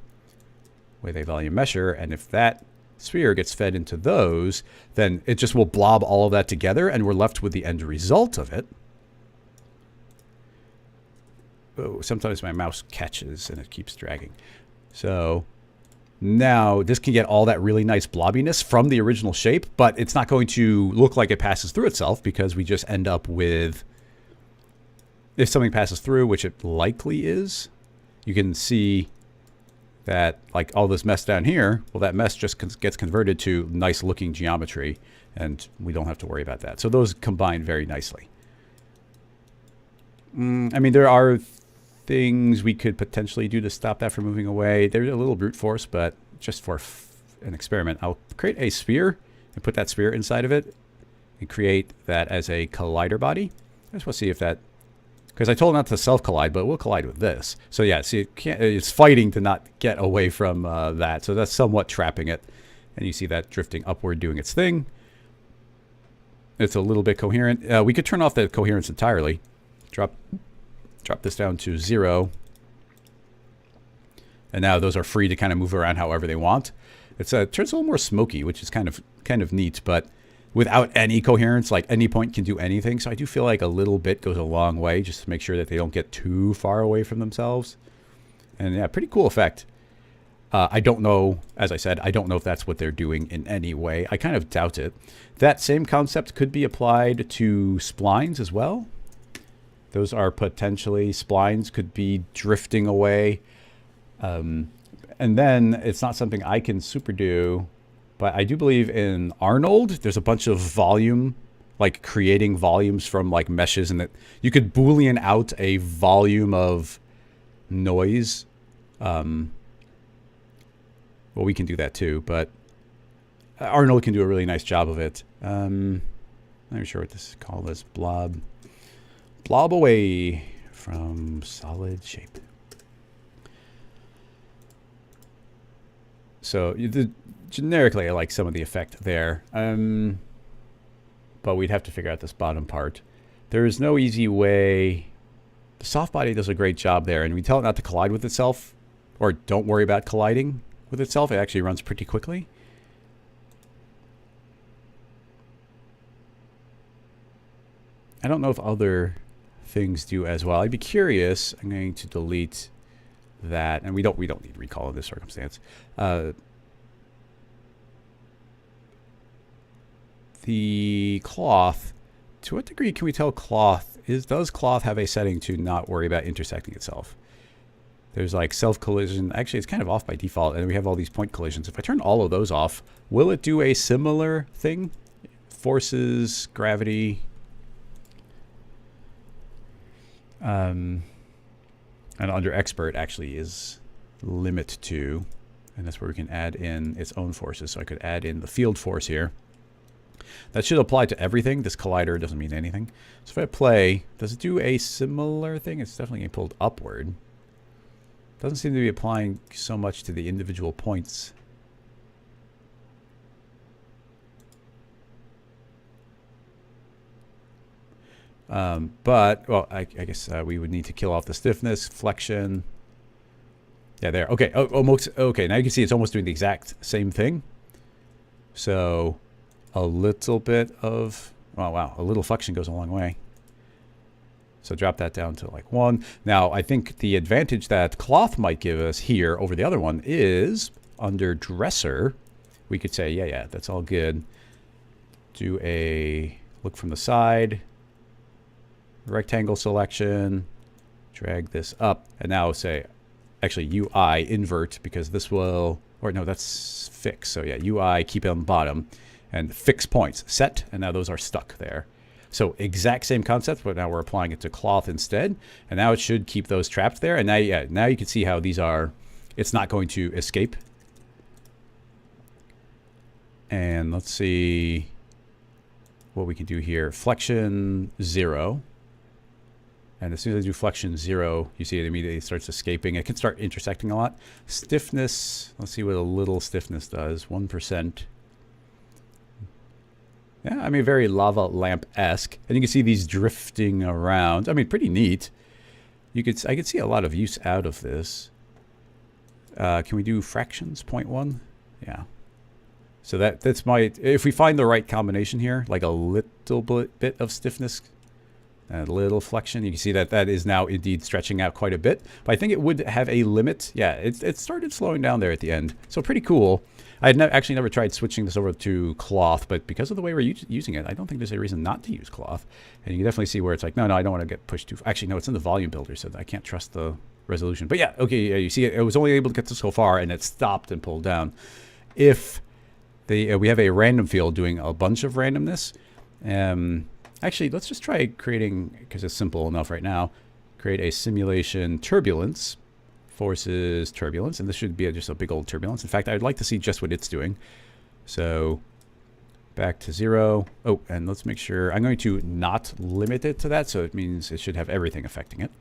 Speaker 1: with a volume mesher, and if that sphere gets fed into those, then it just will blob all of that together, and we're left with the end result of it. Oh, sometimes my mouse catches and it keeps dragging. So now this can get all that really nice blobbiness from the original shape, but it's not going to look like it passes through itself, because we just end up with, if something passes through, which it likely is, you can see that like all this mess down here, well, that mess just gets converted to nice looking geometry, and we don't have to worry about that. So those combine very nicely. I mean, there are things we could potentially do to stop that from moving away. They're a little brute force, but just for an experiment, I'll create a sphere and put that sphere inside of it and create that as a collider body. I just want to see if that, because I told it not to self-collide, but it will collide with this. So yeah, see, it's fighting to not get away from that. So that's somewhat trapping it. And you see that drifting upward doing its thing. It's a little bit coherent. We could turn off the coherence entirely. Drop this down to 0. And now those are free to kind of move around however they want. It's turns a little more smoky, which is kind of neat, but without any coherence, like any point can do anything. So I do feel like a little bit goes a long way just to make sure that they don't get too far away from themselves. And yeah, pretty cool effect. I don't know, as I said, I don't know if that's what they're doing in any way. I kind of doubt it. That same concept could be applied to splines as well. Those are potentially, splines could be drifting away. And then it's not something I can super do, but I do believe in Arnold, there's a bunch of volume, like creating volumes from like meshes, and that you could Boolean out a volume of noise. Well, we can do that too, but Arnold can do a really nice job of it. I'm not sure what this is called. This blob. Blob away from solid shape. So generically, I like some of the effect there. But we'd have to figure out this bottom part. There is no easy way. The soft body does a great job there, and we tell it not to collide with itself, or don't worry about colliding with itself. It actually runs pretty quickly. I don't know if other things do as well. I'd be curious. I'm going to delete that, and we don't need recall in this circumstance. The cloth, to what degree can we tell cloth does cloth have a setting to not worry about intersecting itself? There's like self collision. Actually, it's kind of off by default, and we have all these point collisions. If I turn all of those off, will it do a similar thing? Forces, gravity. And under expert actually is limit to, and that's where we can add in its own forces. So I could add in the field force here. That should apply to everything. This collider doesn't mean anything. So if I play, does it do a similar thing? It's definitely getting pulled upward. Doesn't seem to be applying so much to the individual points. But, well, I guess we would need to kill off the stiffness, flexion. Yeah, there. Okay. Oh, almost. Okay. Now you can see it's almost doing the exact same thing. So a little bit of, oh, wow, a little flexion goes a long way. So drop that down to like 1. Now, I think the advantage that cloth might give us here over the other one is under dresser, we could say, yeah, that's all good. Do a look from the side, rectangle selection, drag this up, and now say, actually UI invert, because this will, or no, that's fix. So yeah, UI keep it on bottom, and fix points, set, and now those are stuck there. So exact same concept, but now we're applying it to cloth instead. And now it should keep those trapped there. And now, yeah, now you can see how these are, it's not going to escape. And let's see what we can do here. Flexion 0. And as soon as I do flexion 0, you see it immediately starts escaping. It can start intersecting a lot. Stiffness, let's see what a little stiffness does. 1%. Yeah, I mean, very lava lamp-esque. And you can see these drifting around. I mean, pretty neat. I could see a lot of use out of this. Can we do fractions, 0.1? Yeah. So that's my, if we find the right combination here, like a little bit of stiffness, and a little flexion, you can see that that is now indeed stretching out quite a bit. But I think it would have a limit. Yeah, it started slowing down there at the end. So pretty cool. I had actually never tried switching this over to cloth, but because of the way we're using it, I don't think there's a reason not to use cloth. And you can definitely see where it's like, no, I don't want to get pushed too. Actually, no, it's in the volume builder, so I can't trust the resolution. But yeah, okay, yeah, you see it was only able to get to so far, and it stopped and pulled down. If we have a random field doing a bunch of randomness, actually, let's just try creating, because it's simple enough right now, create a simulation turbulence. Forces turbulence, and this should be just a big old turbulence. In fact, I'd like to see just what it's doing. So back to 0. Oh, and let's make sure I'm going to not limit it to that, so it means it should have everything affecting it.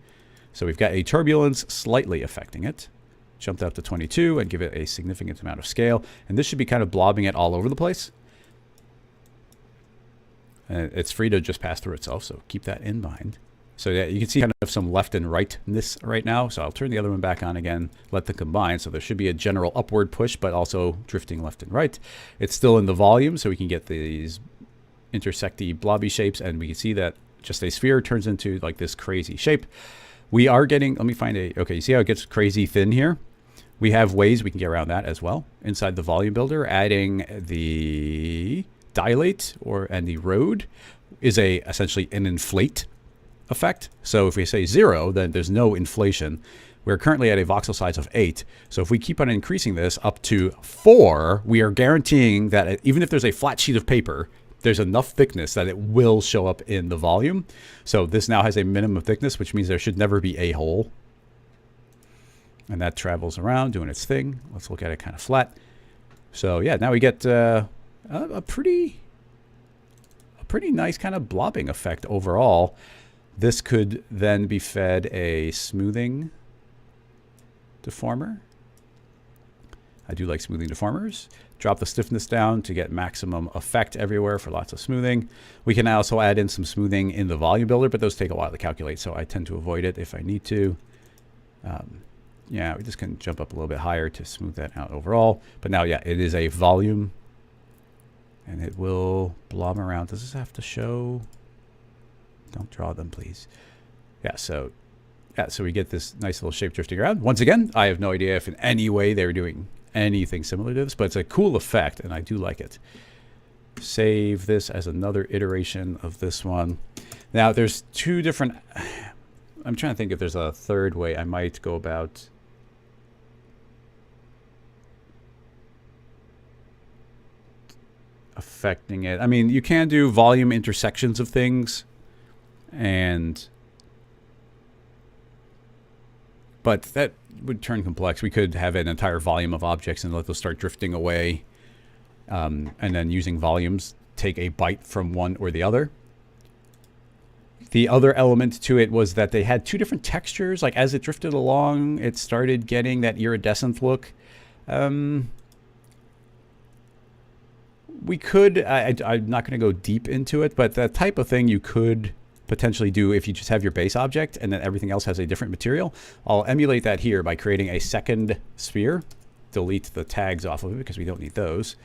Speaker 1: So we've got a turbulence slightly affecting it. Jumped up to 22 and give it a significant amount of scale, and this should be kind of blobbing it all over the place. And it's free to just pass through itself, so keep that in mind. So yeah, you can see kind of some left and rightness right now. So I'll turn the other one back on again, let them combine. So there should be a general upward push, but also drifting left and right. It's still in the volume, so we can get these intersecty blobby shapes, and we can see that just a sphere turns into like this crazy shape. We are getting, let me find a, okay, you see how it gets crazy thin here? We have ways we can get around that as well. Inside the volume builder, adding the dilate and the road is essentially an inflate effect. So if we say 0, then there's no inflation. We're currently at a voxel size of 8. So if we keep on increasing this up to 4, we are guaranteeing that even if there's a flat sheet of paper, there's enough thickness that it will show up in the volume. So this now has a minimum thickness, which means there should never be a hole. And that travels around doing its thing. Let's look at it kind of flat. So yeah, now we get a pretty nice kind of blobbing effect overall. This could then be fed a smoothing deformer. I do like smoothing deformers. Drop the stiffness down to get maximum effect everywhere for lots of smoothing. We can also add in some smoothing in the volume builder, but those take a while to calculate, so I tend to avoid it if I need to. Yeah, we just can jump up a little bit higher to smooth that out overall. But now, yeah, it is a volume, and it will blob around. Does this have to show? Don't draw them, please. Yeah, so we get this nice little shape drifting around. Once again, I have no idea if in any way they were doing anything similar to this, but it's a cool effect, and I do like it. Save this as another iteration of this one. Now, there's two different... I'm trying to think if there's a third way I might go about affecting it. I mean, you can do volume intersections of things, but that would turn complex. We could have an entire volume of objects and let those start drifting away, and then using volumes take a bite from one or the other. The other element to it was that they had two different textures. Like as it drifted along, it started getting that iridescent look. We could, I'm not going to go deep into it, but that type of thing you could potentially do if you just have your base object and then everything else has a different material. I'll emulate that here by creating a second sphere. Delete the tags off of it because we don't need those.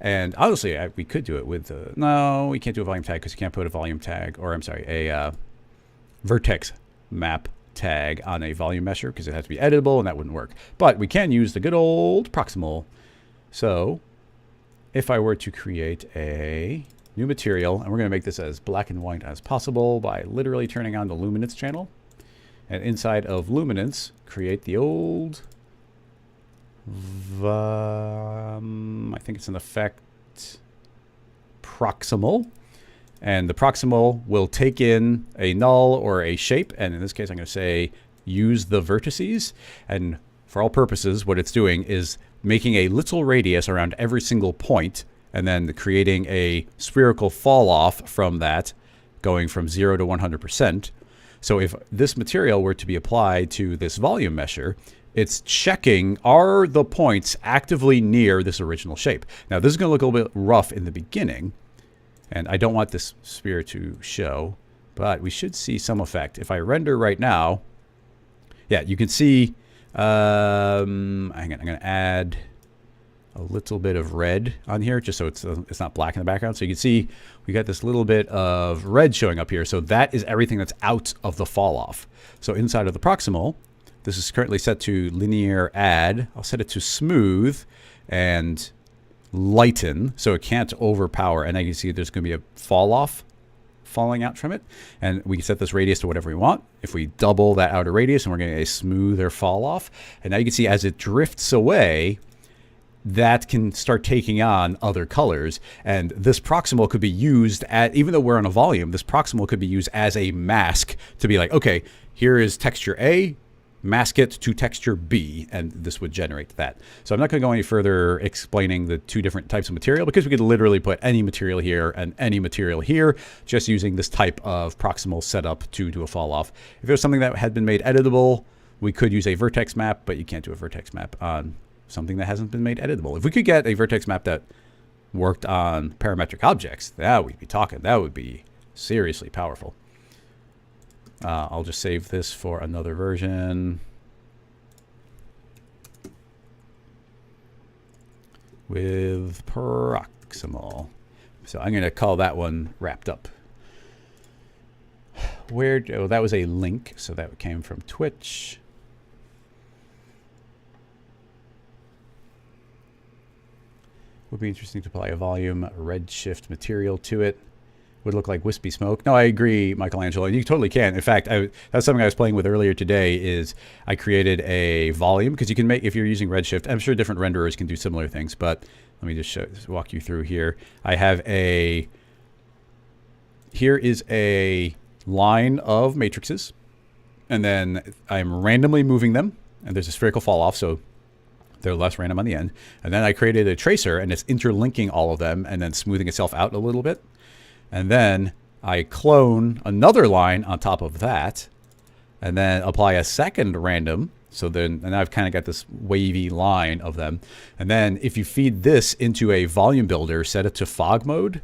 Speaker 1: And honestly, we could do it with no, we can't do a volume tag because you can't put a volume tag, or I'm sorry, a vertex map tag on a volume mesher because it has to be editable and that wouldn't work. But we can use the good old proximal. So if I were to create a new material, and we're going to make this as black and white as possible by literally turning on the luminance channel, and inside of luminance, create the old I think it's an effect proximal, and the proximal will take in a null or a shape, and in this case I'm going to say use the vertices, and for all purposes what it's doing is making a little radius around every single point and then creating a spherical fall off from that, going from 0 to 100%. So if this material were to be applied to this volume mesher, it's checking, are the points actively near this original shape? Now, this is going to look a little bit rough in the beginning, and I don't want this sphere to show, but we should see some effect. If I render right now, yeah, you can see, hang on, I'm going to add a little bit of red on here just so it's not black in the background. So you can see we got this little bit of red showing up here. So that is everything that's out of the fall off. So inside of the proximal, this is currently set to linear add. I'll set it to smooth and lighten so it can't overpower. And now you can see there's going to be a fall off falling out from it. And we can set this radius to whatever we want. If we double that outer radius, and we're getting a smoother fall off. And now you can see as it drifts away, that can start taking on other colors. And this proximal could be used even though we're on a volume, this proximal could be used as a mask to be like, okay, here is texture A, mask it to texture B, and this would generate that. So I'm not going to go any further explaining the two different types of material because we could literally put any material here and any material here just using this type of proximal setup to do a fall off. If it was something that had been made editable, we could use a vertex map, but you can't do a vertex map on something that hasn't been made editable. If we could get a vertex map that worked on parametric objects, that we'd be talking. That would be seriously powerful. I'll just save this for another version. With proximal. So I'm going to call that one wrapped up. Where? Oh, that was a link. So that came from Twitch. Would be interesting to apply a volume redshift material to it. Would look like wispy smoke. No, I agree, Michelangelo. You totally can. In fact, that's something I was playing with earlier today. Is I created a volume because you can make, if you're using Redshift. I'm sure different renderers can do similar things, but let me just walk you through here. I have a. Here is a line of matrices, and then I'm randomly moving them, and there's a spherical fall off, so they're less random on the end. And then I created a tracer, and it's interlinking all of them and then smoothing itself out a little bit. And then I clone another line on top of that, and then apply a second random. So then, and I've kind of got this wavy line of them. And then if you feed this into a volume builder, set it to fog mode,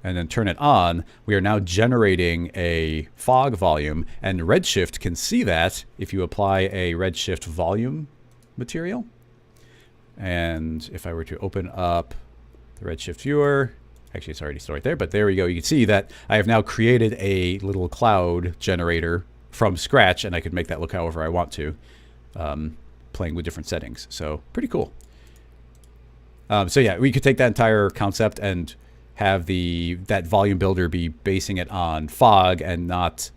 Speaker 1: and then turn it on, we are now generating a fog volume. And Redshift can see that if you apply a Redshift volume material. And if I were to open up the Redshift viewer, actually it's already stored there, but there we go. You can see that I have now created a little cloud generator from scratch, and I could make that look however I want to, playing with different settings. So pretty cool. So yeah, we could take that entire concept and have that volume builder be basing it on fog and not,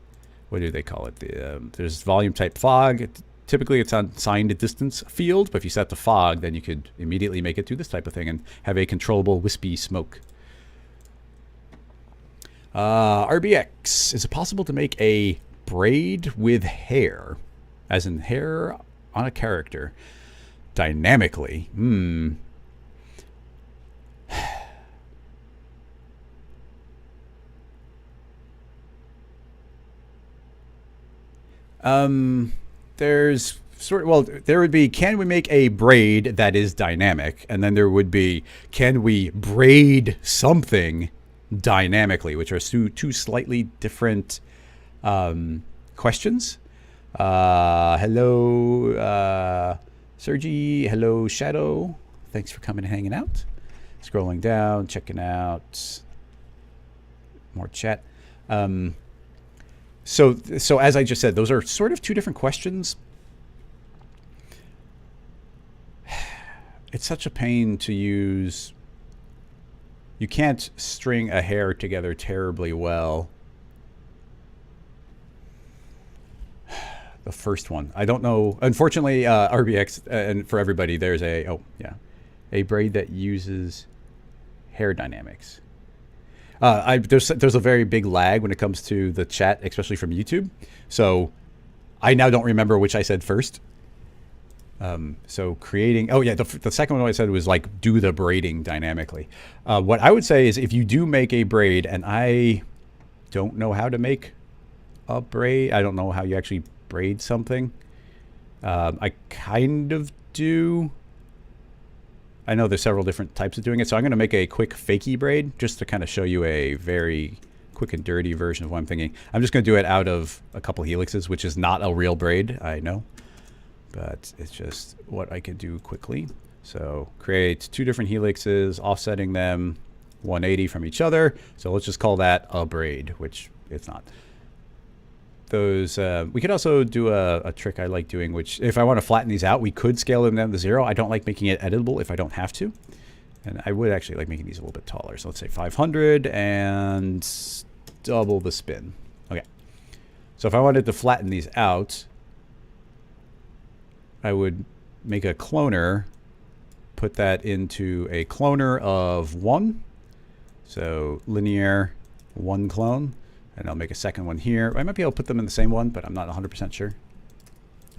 Speaker 1: what do they call it? There's volume type fog. Typically it's on signed distance field, but if you set the fog, then you could immediately make it do this type of thing and have a controllable wispy smoke. RBX, is it possible to make a braid with hair, as in hair on a character, dynamically? There's there would be, can we make a braid that is dynamic? And then there would be, can we braid something dynamically, which are two slightly different questions. Hello, Sergi. Hello, Shadow. Thanks for coming and hanging out. Scrolling down, checking out more chat. So as I just said, those are sort of two different questions. It's such a pain to use. You can't string a hair together terribly well. The first one, I don't know. Unfortunately, RBX, and for everybody, there's a braid that uses hair dynamics. There's a very big lag when it comes to the chat, especially from YouTube. So I now don't remember which I said first. So creating, the second one I said was like do the braiding dynamically. What I would say is if you do make a braid, and I don't know how to make a braid, I don't know how you actually braid something. I kind of do. I know there's several different types of doing it, so I'm going to make a quick fakey braid just to kind of show you a very quick and dirty version of what I'm thinking. I'm just going to do it out of a couple helixes, which is not a real braid, I know, but it's just what I can do quickly. So create two different helixes, offsetting them 180 from each other. So let's just call that a braid, which it's not. Those we could also do a trick I like doing, which if I want to flatten these out, we could scale them down to 0. I don't like making it editable if I don't have to, and I would actually like making these a little bit taller. So let's say 500 and double the spin. Okay, so if I wanted to flatten these out, I would make a cloner, put that into a cloner of 1, so linear 1 clone. And I'll make a second one here. I might be able to put them in the same one, but I'm not 100% sure.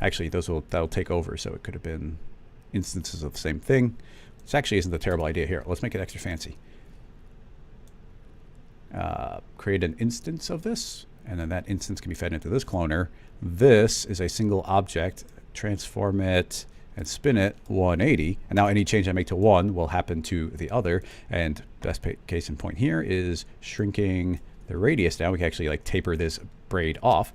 Speaker 1: Actually, that'll take over, so it could have been instances of the same thing. This actually isn't a terrible idea here. Let's make it extra fancy. Create an instance of this, and then that instance can be fed into this cloner. This is a single object. Transform it and spin it 180. And now any change I make to one will happen to the other. And best case in point here is shrinking the radius down. We can actually like taper this braid off.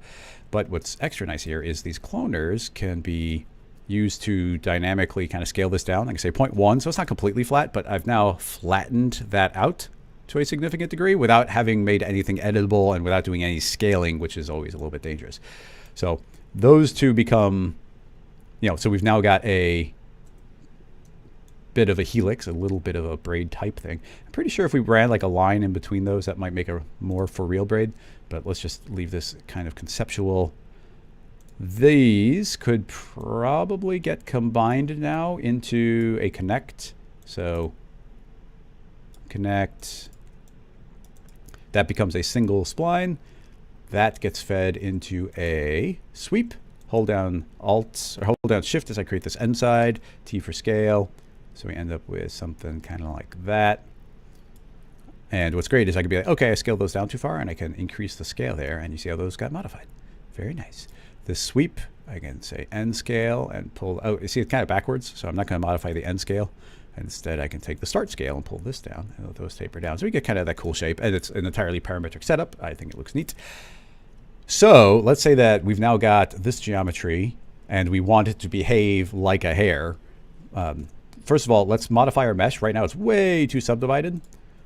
Speaker 1: But what's extra nice here is these cloners can be used to dynamically kind of scale this down. I can say 0.1, so it's not completely flat, but I've now flattened that out to a significant degree without having made anything editable and without doing any scaling, which is always a little bit dangerous. So those two become, so we've now got a bit of a helix, a little bit of a braid type thing. I'm pretty sure if we ran like a line in between those, that might make a more for real braid, but let's just leave this kind of conceptual. These could probably get combined now into a connect. So connect, that becomes a single spline. That gets fed into a sweep. Hold down Alt, or hold down Shift as I create this end side, T for scale. So we end up with something kind of like that. And what's great is I can be like, okay, I scaled those down too far, and I can increase the scale there, and you see how those got modified. Very nice. This sweep, I can say end scale and pull, oh, you see it's kind of backwards, so I'm not going to modify the end scale. Instead, I can take the start scale and pull this down, and let those taper down. So we get kind of that cool shape, and it's an entirely parametric setup. I think it looks neat. So let's say that we've now got this geometry, and we want it to behave like a hair. First of all, let's modify our mesh. Right now it's way too subdivided.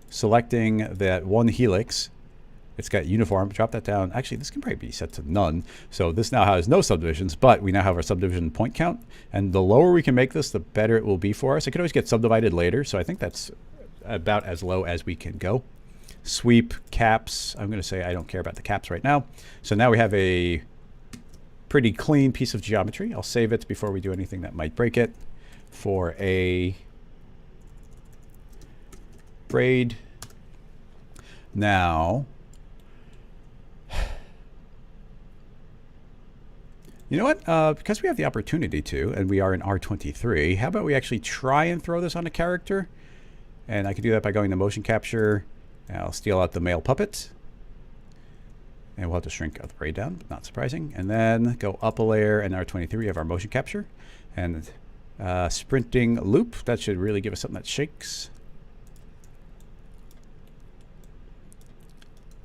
Speaker 1: Selecting that one helix, it's got uniform, drop that down. Actually, this can probably be set to none. So this now has no subdivisions, but we now have our subdivision point count. And the lower we can make this, the better it will be for us. It could always get subdivided later. So I think that's about as low as we can go. Sweep, caps. I'm going to say I don't care about the caps right now. So now we have a pretty clean piece of geometry. I'll save it before we do anything that might break it. For a braid. Now, you know what? Because we have the opportunity to, and we are in R23, how about we actually try and throw this on a character? And I can do that by going to motion capture. And I'll steal out the male puppet. And we'll have to shrink the braid down, but not surprising. And then go up a layer, and R23, we have our motion capture. And sprinting loop, that should really give us something that shakes.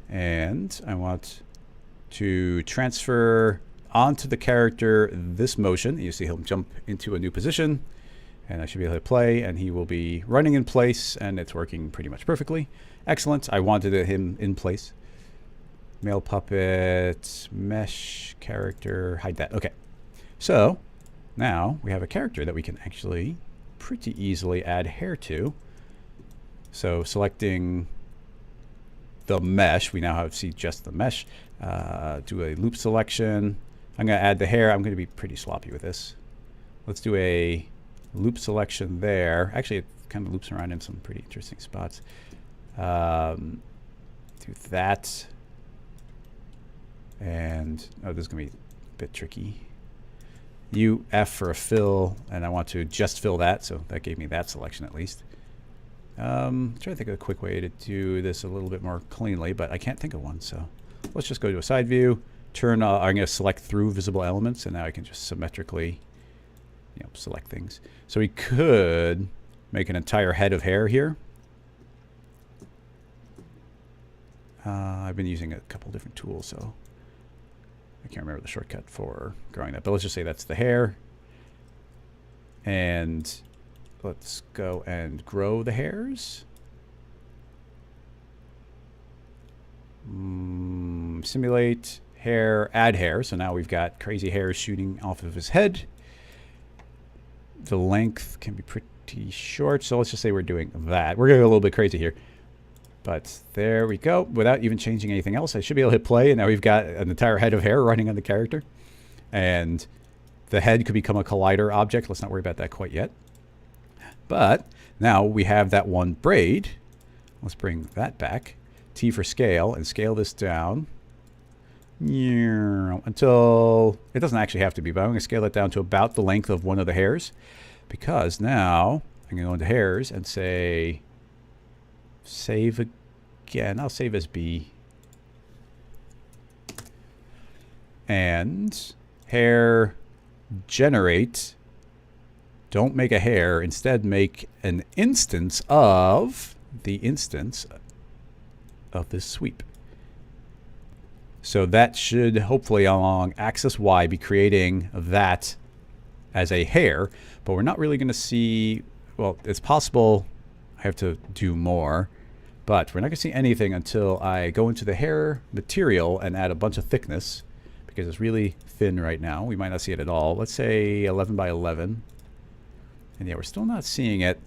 Speaker 1: And I want to transfer onto the character this motion. You see he'll jump into a new position, and I should be able to play, and he will be running in place, and it's working pretty much perfectly. Excellent. I wanted him in place. Male puppet, mesh, character, hide that. Okay. So now we have a character that we can actually pretty easily add hair to. So selecting the mesh, we now see just the mesh. Do a loop selection. I'm going to add the hair. I'm going to be pretty sloppy with this. Let's do a loop selection there. Actually, it kind of loops around in some pretty interesting spots. Do that. And, oh, this is going to be a bit tricky. UF for a fill, and I want to just fill that, so that gave me that selection at least. Trying to think of a quick way to do this a little bit more cleanly, but I can't think of one, so let's just go to a side view, turn, I'm going to select through visible elements, and now I can just symmetrically, select things. So we could make an entire head of hair here. I've been using a couple different tools, so I can't remember the shortcut for growing that, but let's just say that's the hair. And let's go and grow the hairs. Simulate hair, add hair. So now we've got crazy hairs shooting off of his head. The length can be pretty short, so let's just say we're doing that. We're going to go a little bit crazy here. But there we go. Without even changing anything else, I should be able to hit play, and now we've got an entire head of hair running on the character. And the head could become a collider object. Let's not worry about that quite yet. But now we have that one braid. Let's bring that back. T for scale, and scale this down until it doesn't actually have to be, but I'm going to scale it down to about the length of one of the hairs, because now I'm going to go into hairs and say save again. I'll save as B. And hair generate. Don't make a hair. Instead, make an instance of the instance of this sweep. So that should hopefully along axis Y be creating that as a hair, but we're not really going to see, well, it's possible I have to do more, But we're not going to see anything until I go into the hair material and add a bunch of thickness, because it's really thin right now. We might not see it at all. Let's say 11 by 11. And yeah, we're still not seeing it.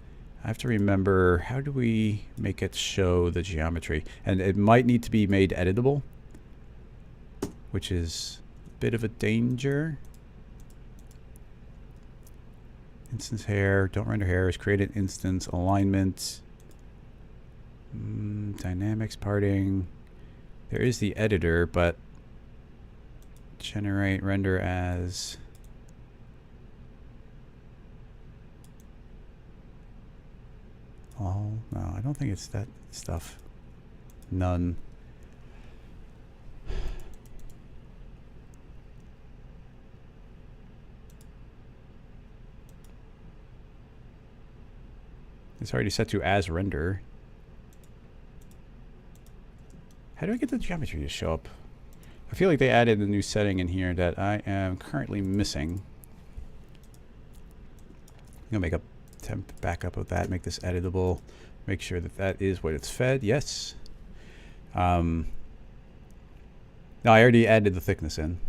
Speaker 1: I have to remember, how do we make it show the geometry? And it might need to be made editable, which is a bit of a danger. Instance hair, don't render hairs, create an instance, alignment, dynamics, parting. There is the editor, but generate, render as. Oh, no, I don't think it's that stuff. None. It's already set to as render. How do I get the geometry to show up? I feel like they added a new setting in here that I am currently missing. I'm going to make a temp backup of that, make this editable, make sure that that is what it's fed. Yes. No, I already added the thickness in.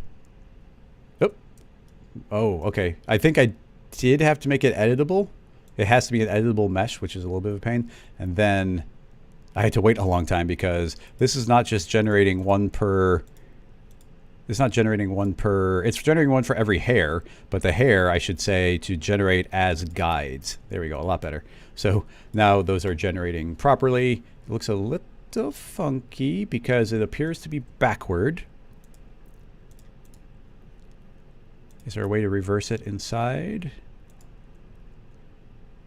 Speaker 1: Oh, okay. I think I did have to make it editable. It has to be an editable mesh, which is a little bit of a pain. And then I had to wait a long time because this is not just generating one per. It's not generating one per. It's generating one for every hair, but the hair, I should say, to generate as guides. There we go, a lot better. So now those are generating properly. It looks a little funky because it appears to be backward. Is there a way to reverse it inside?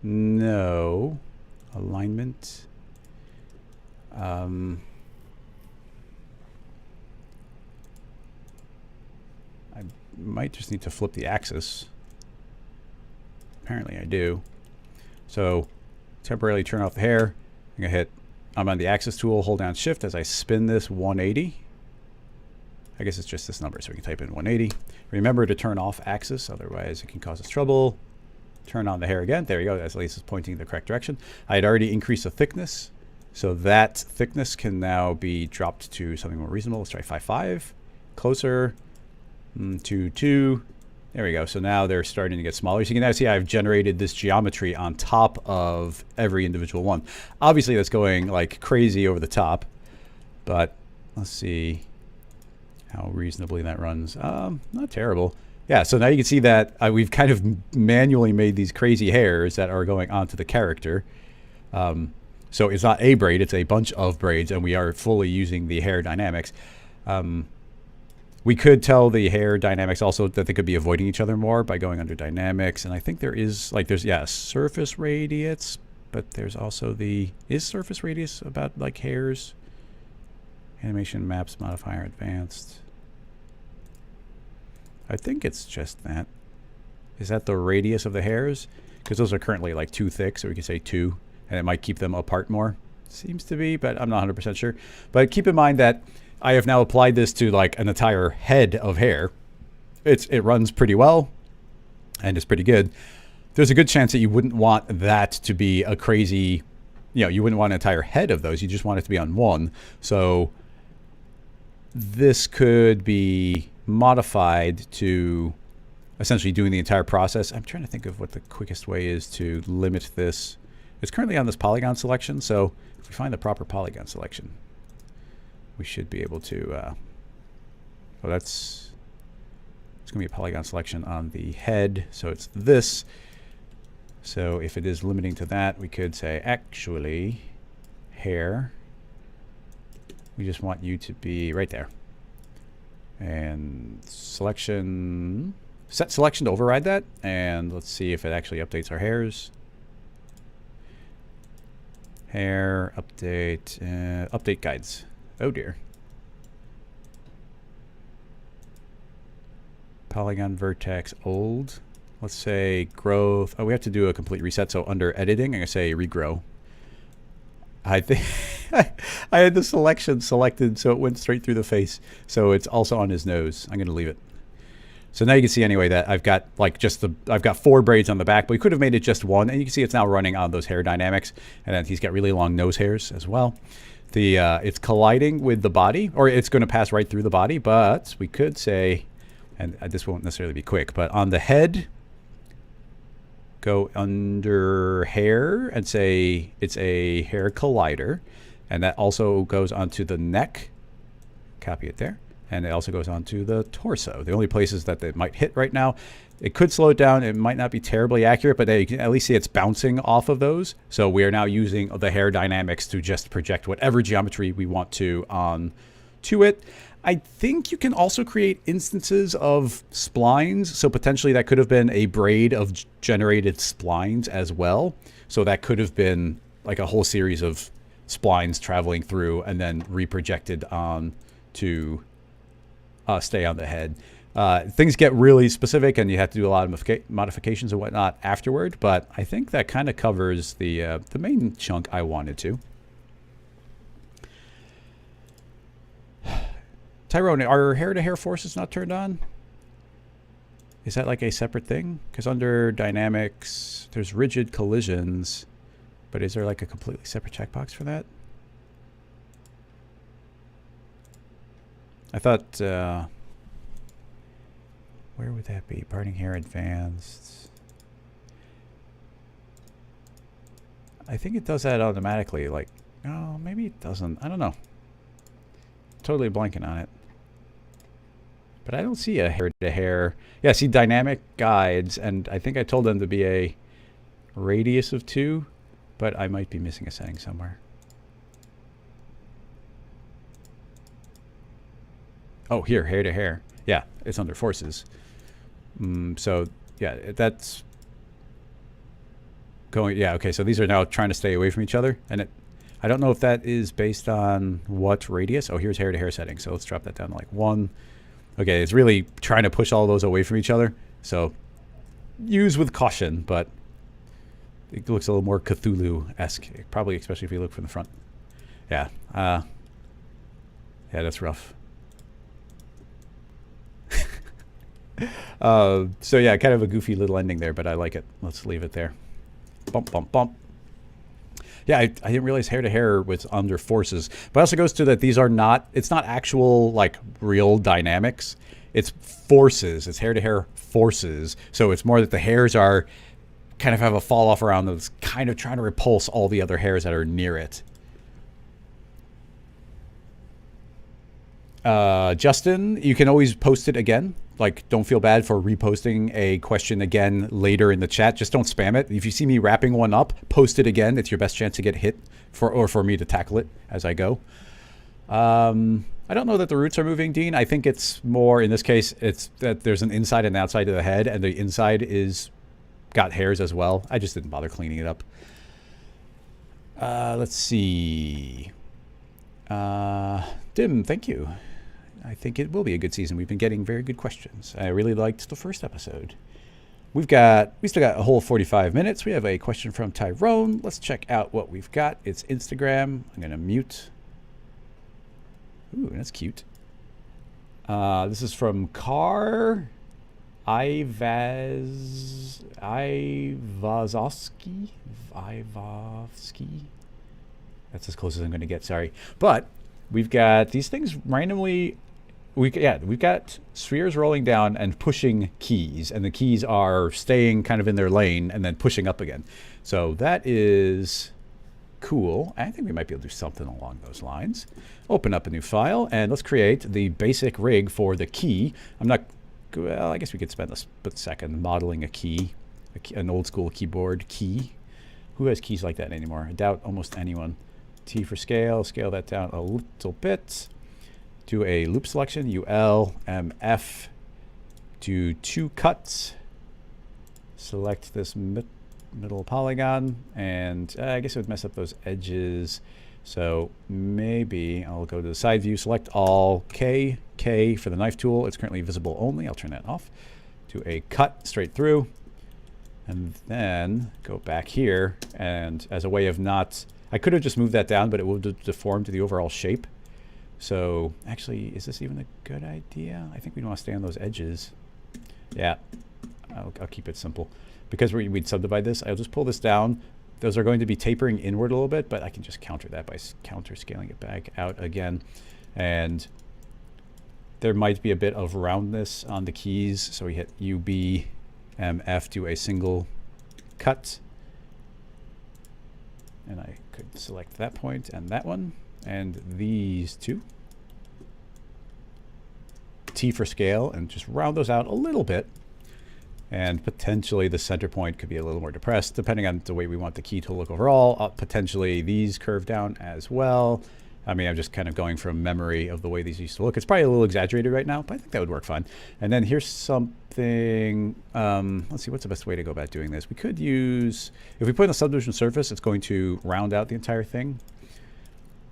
Speaker 1: No. Alignment. I might just need to flip the axis. Apparently I do. So temporarily turn off the hair. I'm gonna I'm on the axis tool, hold down shift as I spin this 180. I guess it's just this number, so we can type in 180. Remember to turn off axis, otherwise it can cause us trouble. Turn on the hair again. There you go. That's at least it's pointing in the correct direction. I had already increased the thickness, so that thickness can now be dropped to something more reasonable. Let's try 5.5. Closer. 2.2. There we go. So now they're starting to get smaller. So you can now see I've generated this geometry on top of every individual one. Obviously, that's going like crazy over the top, but let's see how reasonably that runs. Not terrible. Yeah, so now you can see that we've kind of manually made these crazy hairs that are going onto the character. So it's not a braid, it's a bunch of braids, and we are fully using the hair dynamics. We could tell the hair dynamics also that they could be avoiding each other more by going under dynamics. And I think there is, like, yeah, surface radius, but there's also is surface radius about like hairs? Animation maps modifier advanced. I think it's just that. Is that the radius of the hairs? Because those are currently like too thick, so we could say 2, and it might keep them apart more. Seems to be, but I'm not 100% sure. But keep in mind that I have now applied this to like an entire head of hair. It runs pretty well, and it's pretty good. There's a good chance that you wouldn't want that to be a crazy, you wouldn't want an entire head of those. You just want it to be on one. So this could be modified to essentially doing the entire process. I'm trying to think of what the quickest way is to limit this. It's currently on this polygon selection, so if we find the proper polygon selection, we should be able to, it's going to be a polygon selection on the head, so it's this. So if it is limiting to that, we could say, actually, hair, we just want you to be right there. And selection, set selection to override that, and let's see if it actually updates our hairs. Hair, update, update guides. Oh dear. Polygon vertex old. Let's say growth. Oh, we have to do a complete reset. So under editing, I'm going to say regrow. I think I had the selection selected, so it went straight through the face. So it's also on his nose. I'm going to leave it. So now you can see anyway that I've got like I've got 4 braids on the back, but we could have made it just 1. And you can see it's now running on those hair dynamics. And then he's got really long nose hairs as well. It's colliding with the body, or it's going to pass right through the body. But we could say, and this won't necessarily be quick, but on the head, go under hair and say it's a hair collider. And that also goes onto the neck. Copy it there. And it also goes on to the torso. The only places that it might hit right now, it could slow it down. It might not be terribly accurate, but you can at least see it's bouncing off of those. So we are now using the hair dynamics to just project whatever geometry we want to on to it. I think you can also create instances of splines. So potentially that could have been a braid of generated splines as well. So that could have been like a whole series of splines traveling through and then reprojected on to stay on the head. Things get really specific and you have to do a lot of modifications and whatnot afterward, but I think that kind of covers the main chunk I wanted to. Tyrone, are hair-to-hair forces not turned on? Is that like a separate thing? Because under dynamics, there's rigid collisions, but is there like a completely separate checkbox for that? I thought, where would that be? Parting hair advanced. I think it does that automatically. Like, oh, maybe it doesn't. I don't know. Totally blanking on it. But I don't see a hair-to-hair. Yeah, see dynamic guides, and I think I told them to be a radius of 2, but I might be missing a setting somewhere. Oh, here, hair-to-hair. Yeah, it's under forces. So, yeah, that's going... Yeah, okay, so these are now trying to stay away from each other. And I don't know if that is based on what radius. Oh, here's hair-to-hair setting. So let's drop that down to like 1. Okay, it's really trying to push all those away from each other. So use with caution, but it looks a little more Cthulhu-esque. Probably, especially if you look from the front. Yeah. Yeah, that's rough. So yeah, kind of a goofy little ending there, but I like it. Let's leave it there. Bump, bump, bump. Yeah, I didn't realize hair-to-hair was under forces. But it also goes to that these are not, it's not actual, like, real dynamics. It's forces. It's hair-to-hair forces. So it's more that the hairs are, kind of have a fall-off around them. It's kind of trying to repulse all the other hairs that are near it. Justin, you can always post it again. Like, don't feel bad for reposting a question again later in the chat. Just don't spam it. If you see me wrapping one up, post it again. It's your best chance to get hit or for me to tackle it as I go. I don't know that the roots are moving, Dean. I think it's more, in this case, it's that there's an inside and outside of the head, and the inside is got hairs as well. I just didn't bother cleaning it up. Let's see. Dim, thank you. I think it will be a good season. We've been getting very good questions. I really liked the first episode. We still got a whole 45 minutes. We have a question from Tyrone. Let's check out what we've got. It's Instagram. I'm going to mute. Ooh, that's cute. This is from Ivazowski. That's as close as I'm going to get, sorry. But we've got these things randomly. We've got spheres rolling down and pushing keys, and the keys are staying kind of in their lane and then pushing up again. So that is cool. I think we might be able to do something along those lines. Open up a new file, and let's create the basic rig for the key. Well, I guess we could spend a split second modeling a key, an old school keyboard key. Who has keys like that anymore? I doubt almost anyone. T for scale that down a little bit. Do a loop selection, UL, MF. Do 2 cuts. Select this middle polygon, and I guess it would mess up those edges. So maybe I'll go to the side view, select all, K for the knife tool. It's currently visible only. I'll turn that off. Do a cut straight through, and then go back here, and as a way of not... I could have just moved that down, but it would have deformed to the overall shape. So actually, is this even a good idea? I think we want to stay on those edges. Yeah, I'll keep it simple. Because we'd subdivide this, I'll just pull this down. Those are going to be tapering inward a little bit, but I can just counter that by counter scaling it back out again. And there might be a bit of roundness on the keys. So we hit U, B, M, F, do a single cut. And I could select that point and that one and these two. T for scale, and just round those out a little bit. And potentially the center point could be a little more depressed, depending on the way we want the key to look overall. Potentially these curve down as well. I mean, I'm just kind of going from memory of the way these used to look. It's probably a little exaggerated right now, but I think that would work fine. And then here's something, let's see, what's the best way to go about doing this? We could use, if we put in a subdivision surface, it's going to round out the entire thing.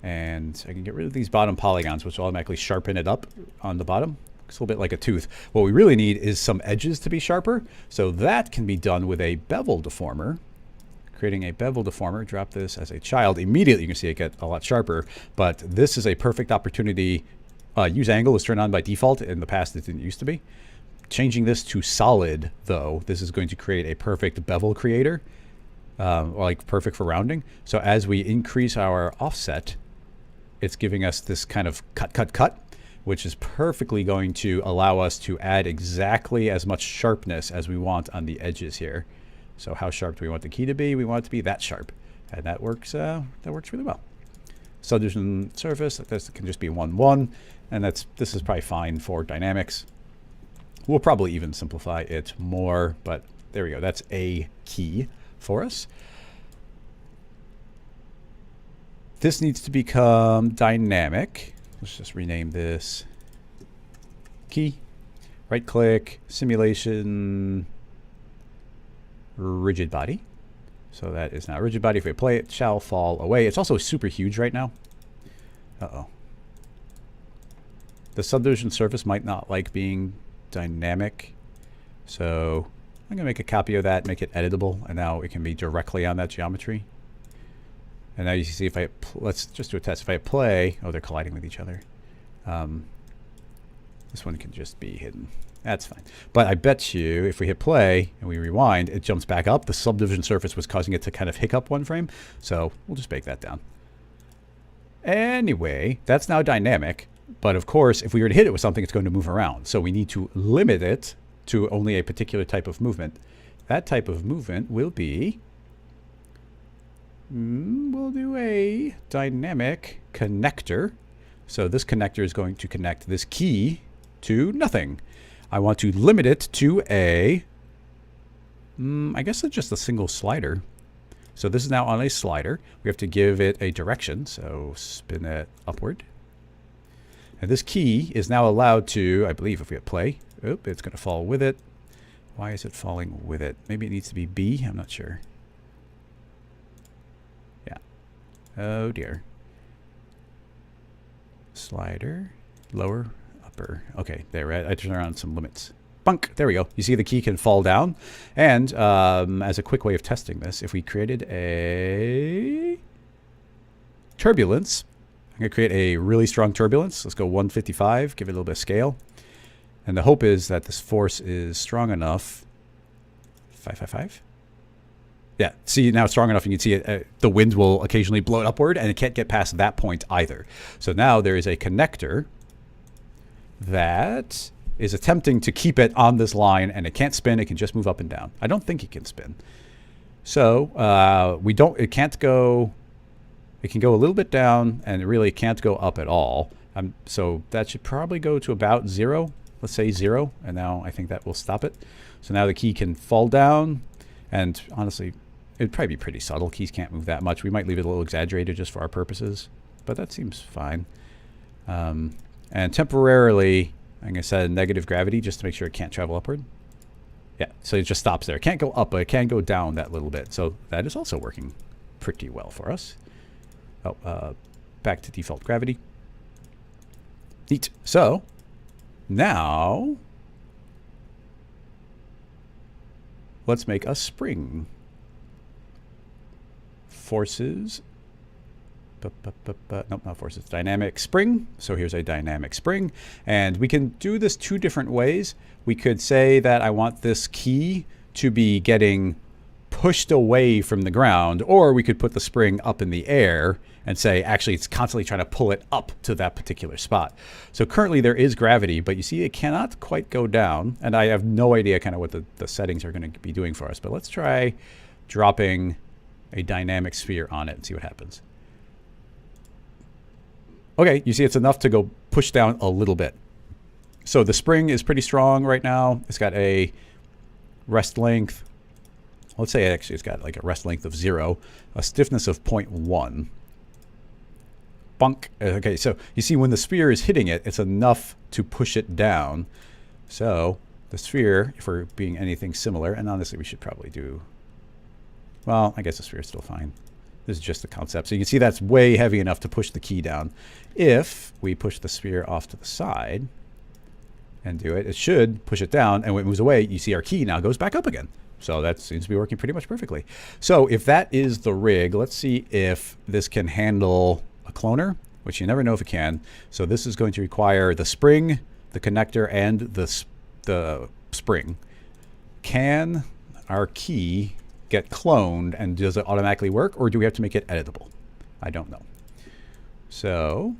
Speaker 1: And I can get rid of these bottom polygons, which will automatically sharpen it up on the bottom. It's a little bit like a tooth. What we really need is some edges to be sharper. So that can be done with a bevel deformer. Creating a bevel deformer, drop this as a child. Immediately you can see it get a lot sharper, but this is a perfect opportunity. Use angle is turned on by default. In the past it didn't used to be. Changing this to solid though, this is going to create a perfect bevel creator, like perfect for rounding. So as we increase our offset, it's giving us this kind of cut, which is perfectly going to allow us to add exactly as much sharpness as we want on the edges here. So how sharp do we want the key to be? We want it to be that sharp. And that works really well. Subdivision surface, this can just be 1, 1. And this is probably fine for dynamics. We'll probably even simplify it more, but there we go. That's a key for us. This needs to become dynamic. Let's just rename this key. Right click, simulation, rigid body. So that is now a rigid body. If we play it, shall fall away. It's also super huge right now. Uh-oh. The subdivision surface might not like being dynamic. So I'm going to make a copy of that, make it editable, and now it can be directly on that geometry. And now you see if I, let's just do a test. If I play, oh, they're colliding with each other. This one can just be hidden. That's fine. But I bet you if we hit play and we rewind, it jumps back up. The subdivision surface was causing it to kind of hiccup one frame. So we'll just bake that down. Anyway, that's now dynamic. But of course, if we were to hit it with something, it's going to move around. So we need to limit it to only a particular type of movement. That type of movement will be, we'll do a dynamic connector. So this connector is going to connect this key to nothing. I want to limit it to a, I guess it's just a single slider. So this is now on a slider. We have to give it a direction. So spin it upward. And this key is now allowed to, I believe if we hit play, it's going to fall with it. Why is it falling with it? Maybe it needs to be B. I'm not sure. Yeah. Oh dear. Slider, lower, upper. Okay, there. I turned around some limits. Bunk. There we go. You see the key can fall down. And as a quick way of testing this, if we created a turbulence, I'm going to create a really strong turbulence. Let's go 155, give it a little bit of scale. And the hope is that this force is strong enough. 555. Yeah, see now it's strong enough and you can see it, the wind will occasionally blow it upward and it can't get past that point either. So now there is a connector that is attempting to keep it on this line and it can't spin, it can just move up and down. I don't think it can spin. So it can go a little bit down and it really can't go up at all. So that should probably go to about 0. Let's say 0, and now I think that will stop it. So now the key can fall down, and honestly, it'd probably be pretty subtle. Keys can't move that much. We might leave it a little exaggerated just for our purposes, but that seems fine. And temporarily, I'm going to set a negative gravity just to make sure it can't travel upward. Yeah, so it just stops there. It can't go up, but it can go down that little bit. So that is also working pretty well for us. Oh, back to default gravity. Neat. So now let's make a spring. Forces Nope, not force, it's dynamic spring. So here's a dynamic spring. And we can do this two different ways. We could say that I want this key to be getting pushed away from the ground, or we could put the spring up in the air and say, actually, it's constantly trying to pull it up to that particular spot. So currently there is gravity, but you see it cannot quite go down. And I have no idea kind of what the settings are going to be doing for us. But let's try dropping a dynamic sphere on it and see what happens. Okay, you see it's enough to go push down a little bit. So the spring is pretty strong right now. It's got a rest length. Let's say actually it's got like a rest length of 0, a stiffness of 0.1. Bunk. Okay, so you see when the sphere is hitting it, it's enough to push it down. So the sphere, if we're being anything similar, and honestly we should probably do, well, I guess the sphere is still fine. This is just the concept. So you can see that's way heavy enough to push the key down. If we push the sphere off to the side and do it, it should push it down. And when it moves away, you see our key now goes back up again. So that seems to be working pretty much perfectly. So if that is the rig, let's see if this can handle a cloner, which you never know if it can. So this is going to require the spring, the connector, and the spring. Can our key get cloned, and does it automatically work, or do we have to make it editable? I don't know. So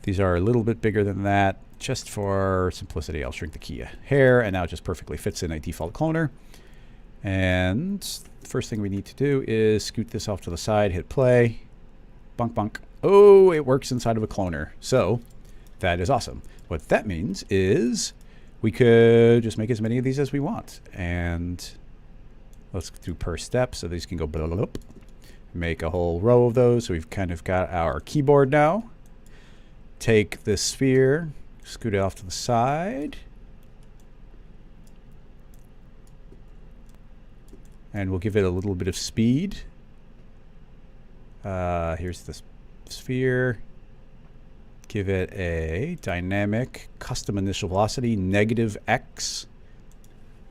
Speaker 1: these are a little bit bigger than that. Just for simplicity, I'll shrink the key a hair, and now it just perfectly fits in a default cloner. And the first thing we need to do is scoot this off to the side, hit play, bunk bunk. Oh, it works inside of a cloner. So that is awesome. What that means is we could just make as many of these as we want. And let's do per step, so these can go blah, blah, blah. Make a whole row of those. So we've kind of got our keyboard now. Take this sphere, scoot it off to the side. And we'll give it a little bit of speed. Here's the sphere. Give it a dynamic custom initial velocity, -x.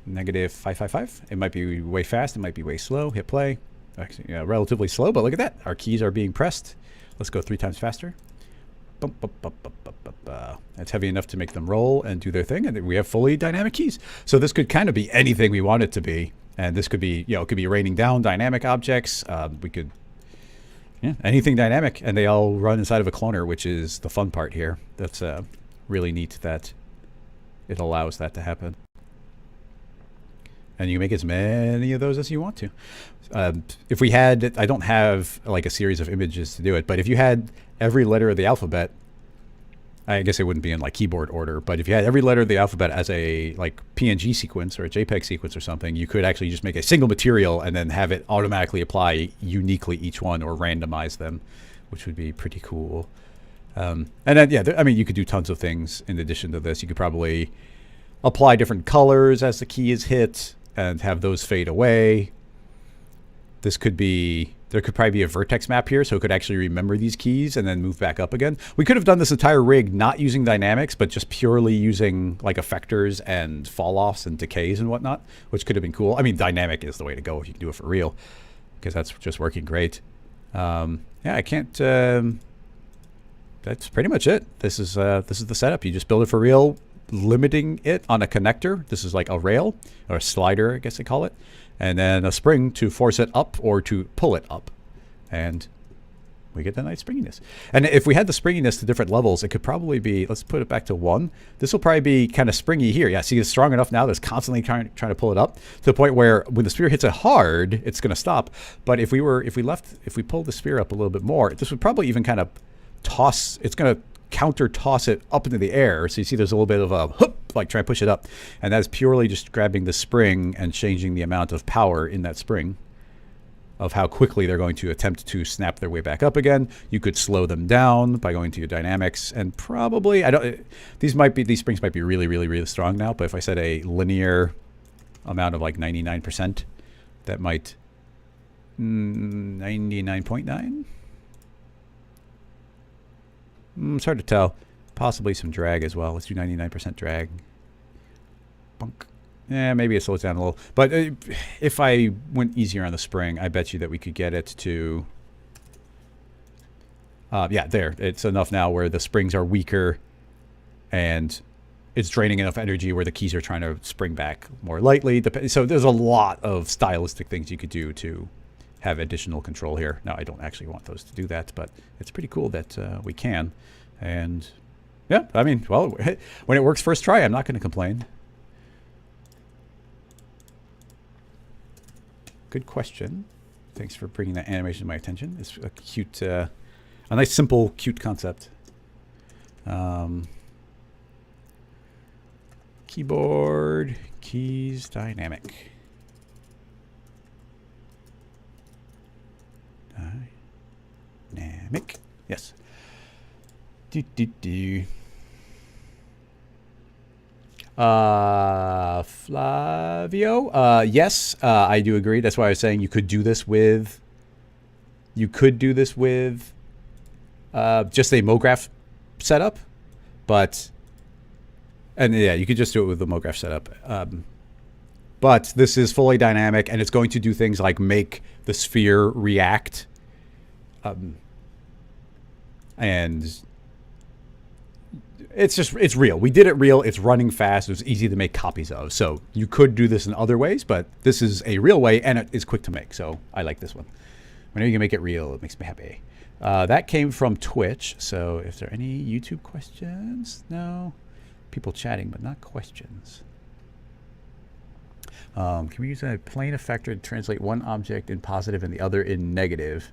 Speaker 1: -555. It might be way fast. It might be way slow. Hit play. Actually, yeah, relatively slow, but look at that. Our keys are being pressed. Let's go 3 times faster. Bump, bump, bump, bump, bump, bump, bump. That's heavy enough to make them roll and do their thing. And we have fully dynamic keys. So this could kind of be anything we want it to be. And this could be, it could be raining down dynamic objects. We could, anything dynamic. And they all run inside of a cloner, which is the fun part here. That's really neat that it allows that to happen. And you can make as many of those as you want to. If we had, I don't have like a series of images to do it, but if you had every letter of the alphabet, I guess it wouldn't be in like keyboard order, but if you had every letter of the alphabet as a like PNG sequence or a JPEG sequence or something, you could actually just make a single material and then have it automatically apply uniquely each one or randomize them, which would be pretty cool. And then, I mean, you could do tons of things in addition to this. You could probably apply different colors as the key is hit and have those fade away. This could be, there could probably be a vertex map here, so it could actually remember these keys and then move back up again. We could have done this entire rig not using dynamics, but just purely using like effectors and fall-offs and decays and whatnot, which could have been cool. I mean, dynamic is the way to go if you can do it for real, because that's just working great. Yeah, I can't, that's pretty much it. This is the setup. You just build it for real, limiting it on a connector. This is like a rail or a slider, I guess they call it. And then a spring to force it up or to pull it up. And we get the nice springiness. And if we had the springiness to different levels, it could probably be, let's put it back to 1. This will probably be kind of springy here. Yeah, see, it's strong enough now that it's constantly trying to pull it up to the point where when the sphere hits it hard, it's going to stop. But if we pull the sphere up a little bit more, this would probably even kind of toss, it's going to counter toss it up into the air. So you see there's a little bit of a hoop, like try and push it up. And that's purely just grabbing the spring and changing the amount of power in that spring of how quickly they're going to attempt to snap their way back up again. You could slow them down by going to your dynamics, and probably, these springs might be really, really, really strong now, but if I said a linear amount of like 99%, that might 99.9? It's hard to tell. Possibly some drag as well. Let's do 99% drag. Bunk. Yeah, maybe it slows down a little. But if I went easier on the spring, I bet you that we could get it to Yeah, there. It's enough now where the springs are weaker and it's draining enough energy where the keys are trying to spring back more lightly. So there's a lot of stylistic things you could do to have additional control here. Now, I don't actually want those to do that, but it's pretty cool that we can. And yeah, I mean, well, when it works first try, I'm not going to complain. Good question. Thanks for bringing that animation to my attention. It's a cute, a nice, simple, cute concept. Keyboard, keys, dynamic. Dynamic. Yes. Flavio. Yes, I do agree. That's why I was saying you could do this with. You could do this with just a MoGraph setup, but and yeah, you could just do it with the MoGraph setup. But this is fully dynamic, and it's going to do things like make the sphere react. And it's real. We did it real. It's running fast. It was easy to make copies of. So you could do this in other ways, but this is a real way, and it is quick to make. So I like this one. Whenever you can make it real, it makes me happy. That came from Twitch. So if there are any YouTube questions? No. People chatting, but not questions. Can we use a plane effector to translate one object in positive and the other in negative?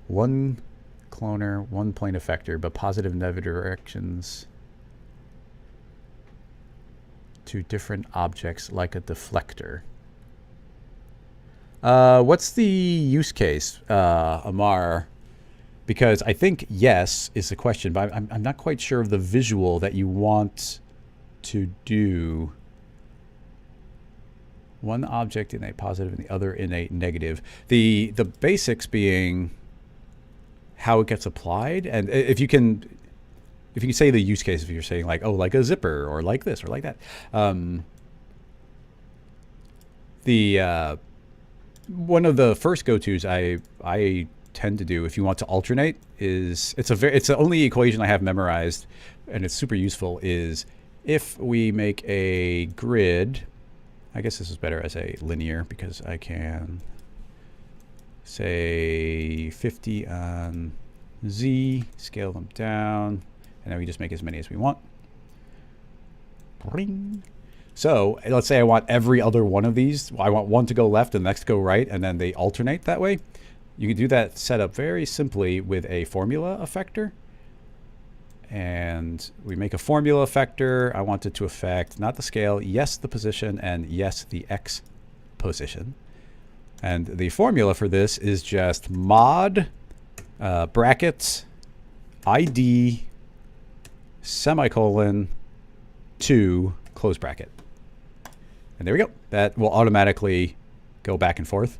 Speaker 1: One cloner, one plane effector, but positive and negative directions to different objects like a deflector. What's the use case, Amar? Because I think yes is the question, but I'm not quite sure of the visual that you want to do. One object in a positive and the other in a negative. The basics being how it gets applied, and if you can say the use case, if you're saying like, oh, like a zipper or like this or like that. One of the first go-tos I tend to do if you want to alternate is it's the only equation I have memorized, and it's super useful. Is if we make a grid, I guess this is better as a linear because I can say 50 on Z, scale them down, and then we just make as many as we want. Bring. So let's say I want every other one of these. I want one to go left and the next to go right, and then they alternate that way. You can do that setup very simply with a formula effector. And we make a formula effector. I want it to affect not the scale, yes, the position, and yes, the X position. And the formula for this is just mod brackets ID semicolon 2 close bracket. And there we go. That will automatically go back and forth.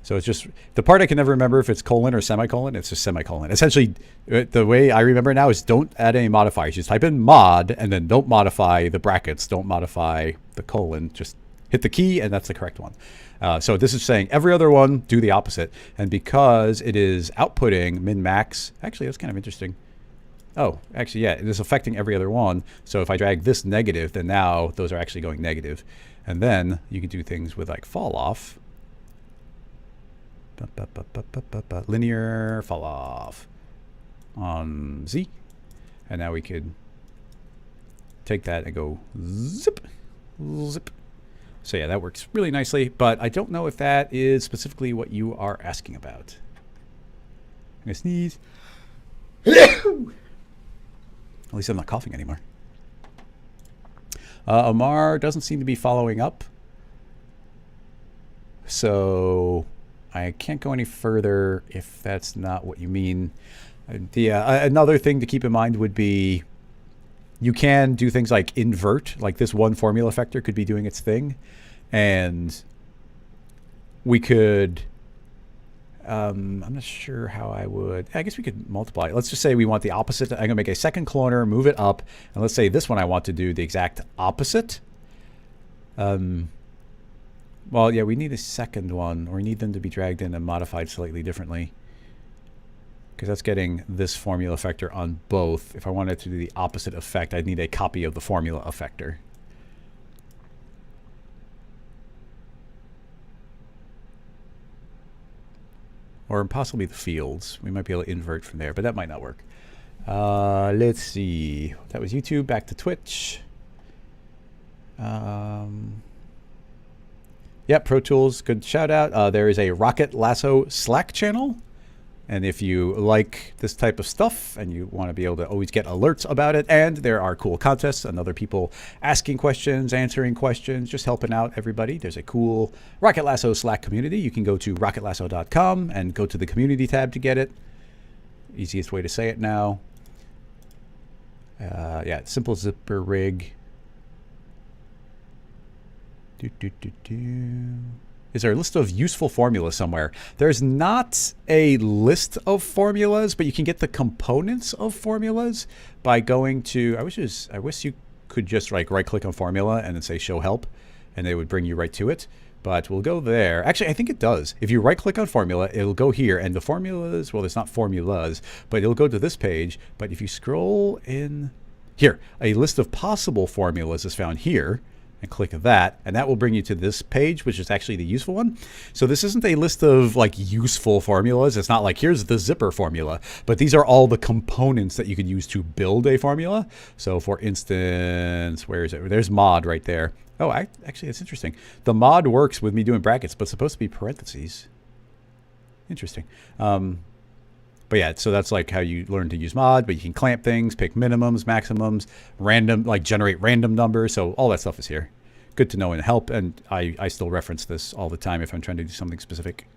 Speaker 1: So it's just the part I can never remember if it's colon or semicolon. It's just semicolon. Essentially, the way I remember now is don't add any modifiers. Just type in mod and then don't modify the brackets. Don't modify the colon. Just hit the key and that's the correct one. So this is saying every other one, do the opposite. And because it is outputting min-max, actually, that's kind of interesting. Oh, actually, yeah, it is affecting every other one. So if I drag this negative, then now those are actually going negative. And then you can do things with like fall off. Linear fall off on Z. And now we could take that and go zip, zip. So yeah, that works really nicely, but I don't know if that is specifically what you are asking about. I'm gonna sneeze. At least I'm not coughing anymore. Omar doesn't seem to be following up. So I can't go any further if that's not what you mean. Another thing to keep in mind would be you can do things like invert, like this one formula effector could be doing its thing. And we could, I'm not sure how I would, I guess we could multiply. Let's just say we want the opposite. I'm going to make a second cloner, move it up. And let's say this one I want to do the exact opposite. Well, yeah, we need a second one, or we need them to be dragged in and modified slightly differently. because that's getting this formula effector on both. If I wanted to do the opposite effect, I'd need a copy of the formula effector. Or possibly the fields. We might be able to invert from there, but that might not work. Let's see. That was YouTube. Back to Twitch. Yeah, Pro Tools. Good shout out. There is a Rocket Lasso Slack channel. And if you like this type of stuff and you want to be able to always get alerts about it, and there are cool contests and other people asking questions, answering questions, just helping out everybody. There's a cool Rocket Lasso Slack community. You can go to rocketlasso.com and go to the community tab to get it. Easiest way to say it now. Yeah, simple zipper rig. Is there a list of useful formulas somewhere? There's not a list of formulas, but you can get the components of formulas by going to, I wish you could just like right click on formula and then say show help, and they would bring you right to it. But we'll go there. Actually, I think it does. If you right click on formula, it'll go here, and the formulas, well, there's not formulas, but it'll go to this page. But if you scroll in here, a list of possible formulas is found here. And click that, and that will bring you to this page, which is actually the useful one. So this isn't a list of like useful formulas. It's not like here's the zipper formula, but these are all the components that you could use to build a formula. So for instance, where is it? There's mod right there. Oh, actually, that's interesting. The mod works with me doing brackets, but it's supposed to be parentheses. Interesting. But yeah, so that's like how you learn to use mod, but you can clamp things, pick minimums, maximums, random, like generate random numbers. So all that stuff is here. Good to know and help. And I still reference this all the time if I'm trying to do something specific.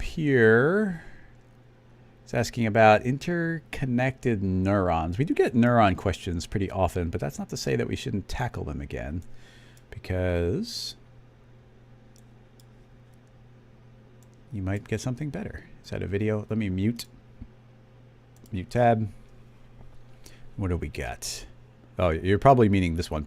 Speaker 1: Here. It's asking about interconnected neurons. We do get neuron questions pretty often, but that's not to say that we shouldn't tackle them again, because you might get something better. Is that a video? Let me mute tab. What do we get? Oh, you're probably meaning this one.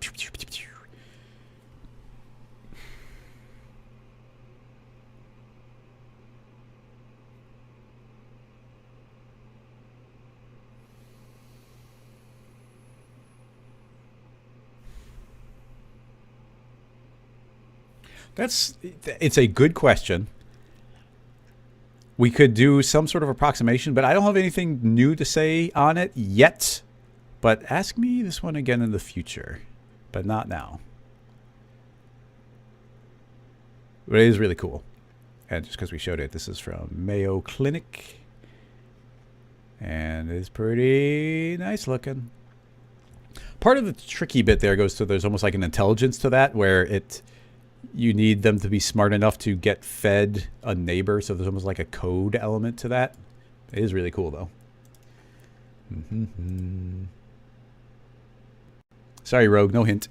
Speaker 1: It's a good question. We could do some sort of approximation, but I don't have anything new to say on it yet. But ask me this one again in the future, but not now. But it is really cool. And just because we showed it, this is from Mayo Clinic. And it's pretty nice looking. Part of the tricky bit there goes to there's almost like an intelligence to that where you need them to be smart enough to get fed a neighbor. So there's almost like a code element to that. It is really cool, though. Sorry, Rogue, no hint.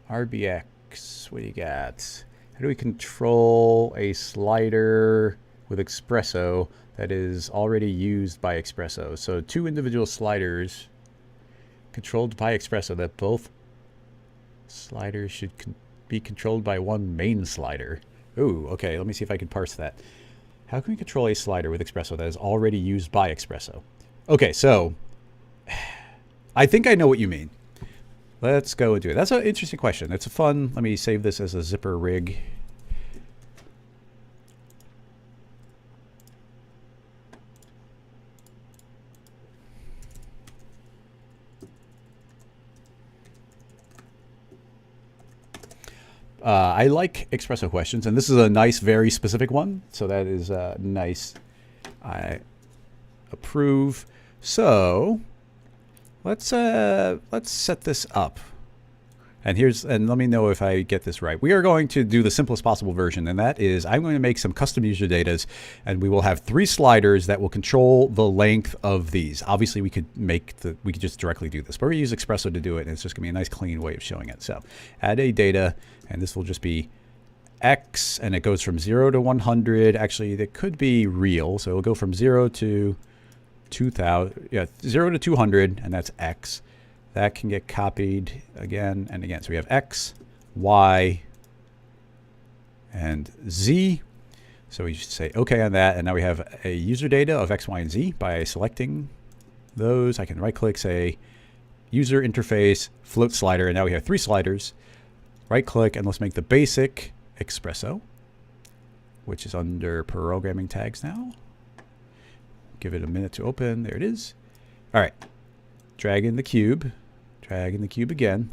Speaker 1: RBX, what do you got? How do we control a slider with Espresso that is already used by Espresso? So two individual sliders controlled by Espresso, that both sliders should be controlled by one main slider. Ooh, okay, let me see if I can parse that. How can we control a slider with Espresso that is already used by Espresso? Okay, so I think I know what you mean. Let's go into it. That's an interesting question. It's a fun, let me save this as a zipper rig. I like Espresso questions, and this is a nice, very specific one. So that is nice. I approve. So let's set this up. And let me know if I get this right. We are going to do the simplest possible version, and that is I'm going to make some custom user datas, and we will have 3 sliders that will control the length of these. Obviously, we could just directly do this, but we're going to use Espresso to do it, and it's just going to be a nice, clean way of showing it. So add a data, and this will just be X, and it goes from 0 to 100. Actually, that could be real. So it'll go from 0 to 2000. Yeah, 0 to 200, and that's X. That can get copied again and again. So we have X, Y, and Z. So we should say OK on that. And now we have a user data of X, Y, and Z. By selecting those, I can right click, say user interface, float slider. And now we have 3 sliders. Right click, and let's make the basic Espresso, which is under programming tags now. Give it a minute to open. There it is. All right. Drag in the cube. Drag in the cube again.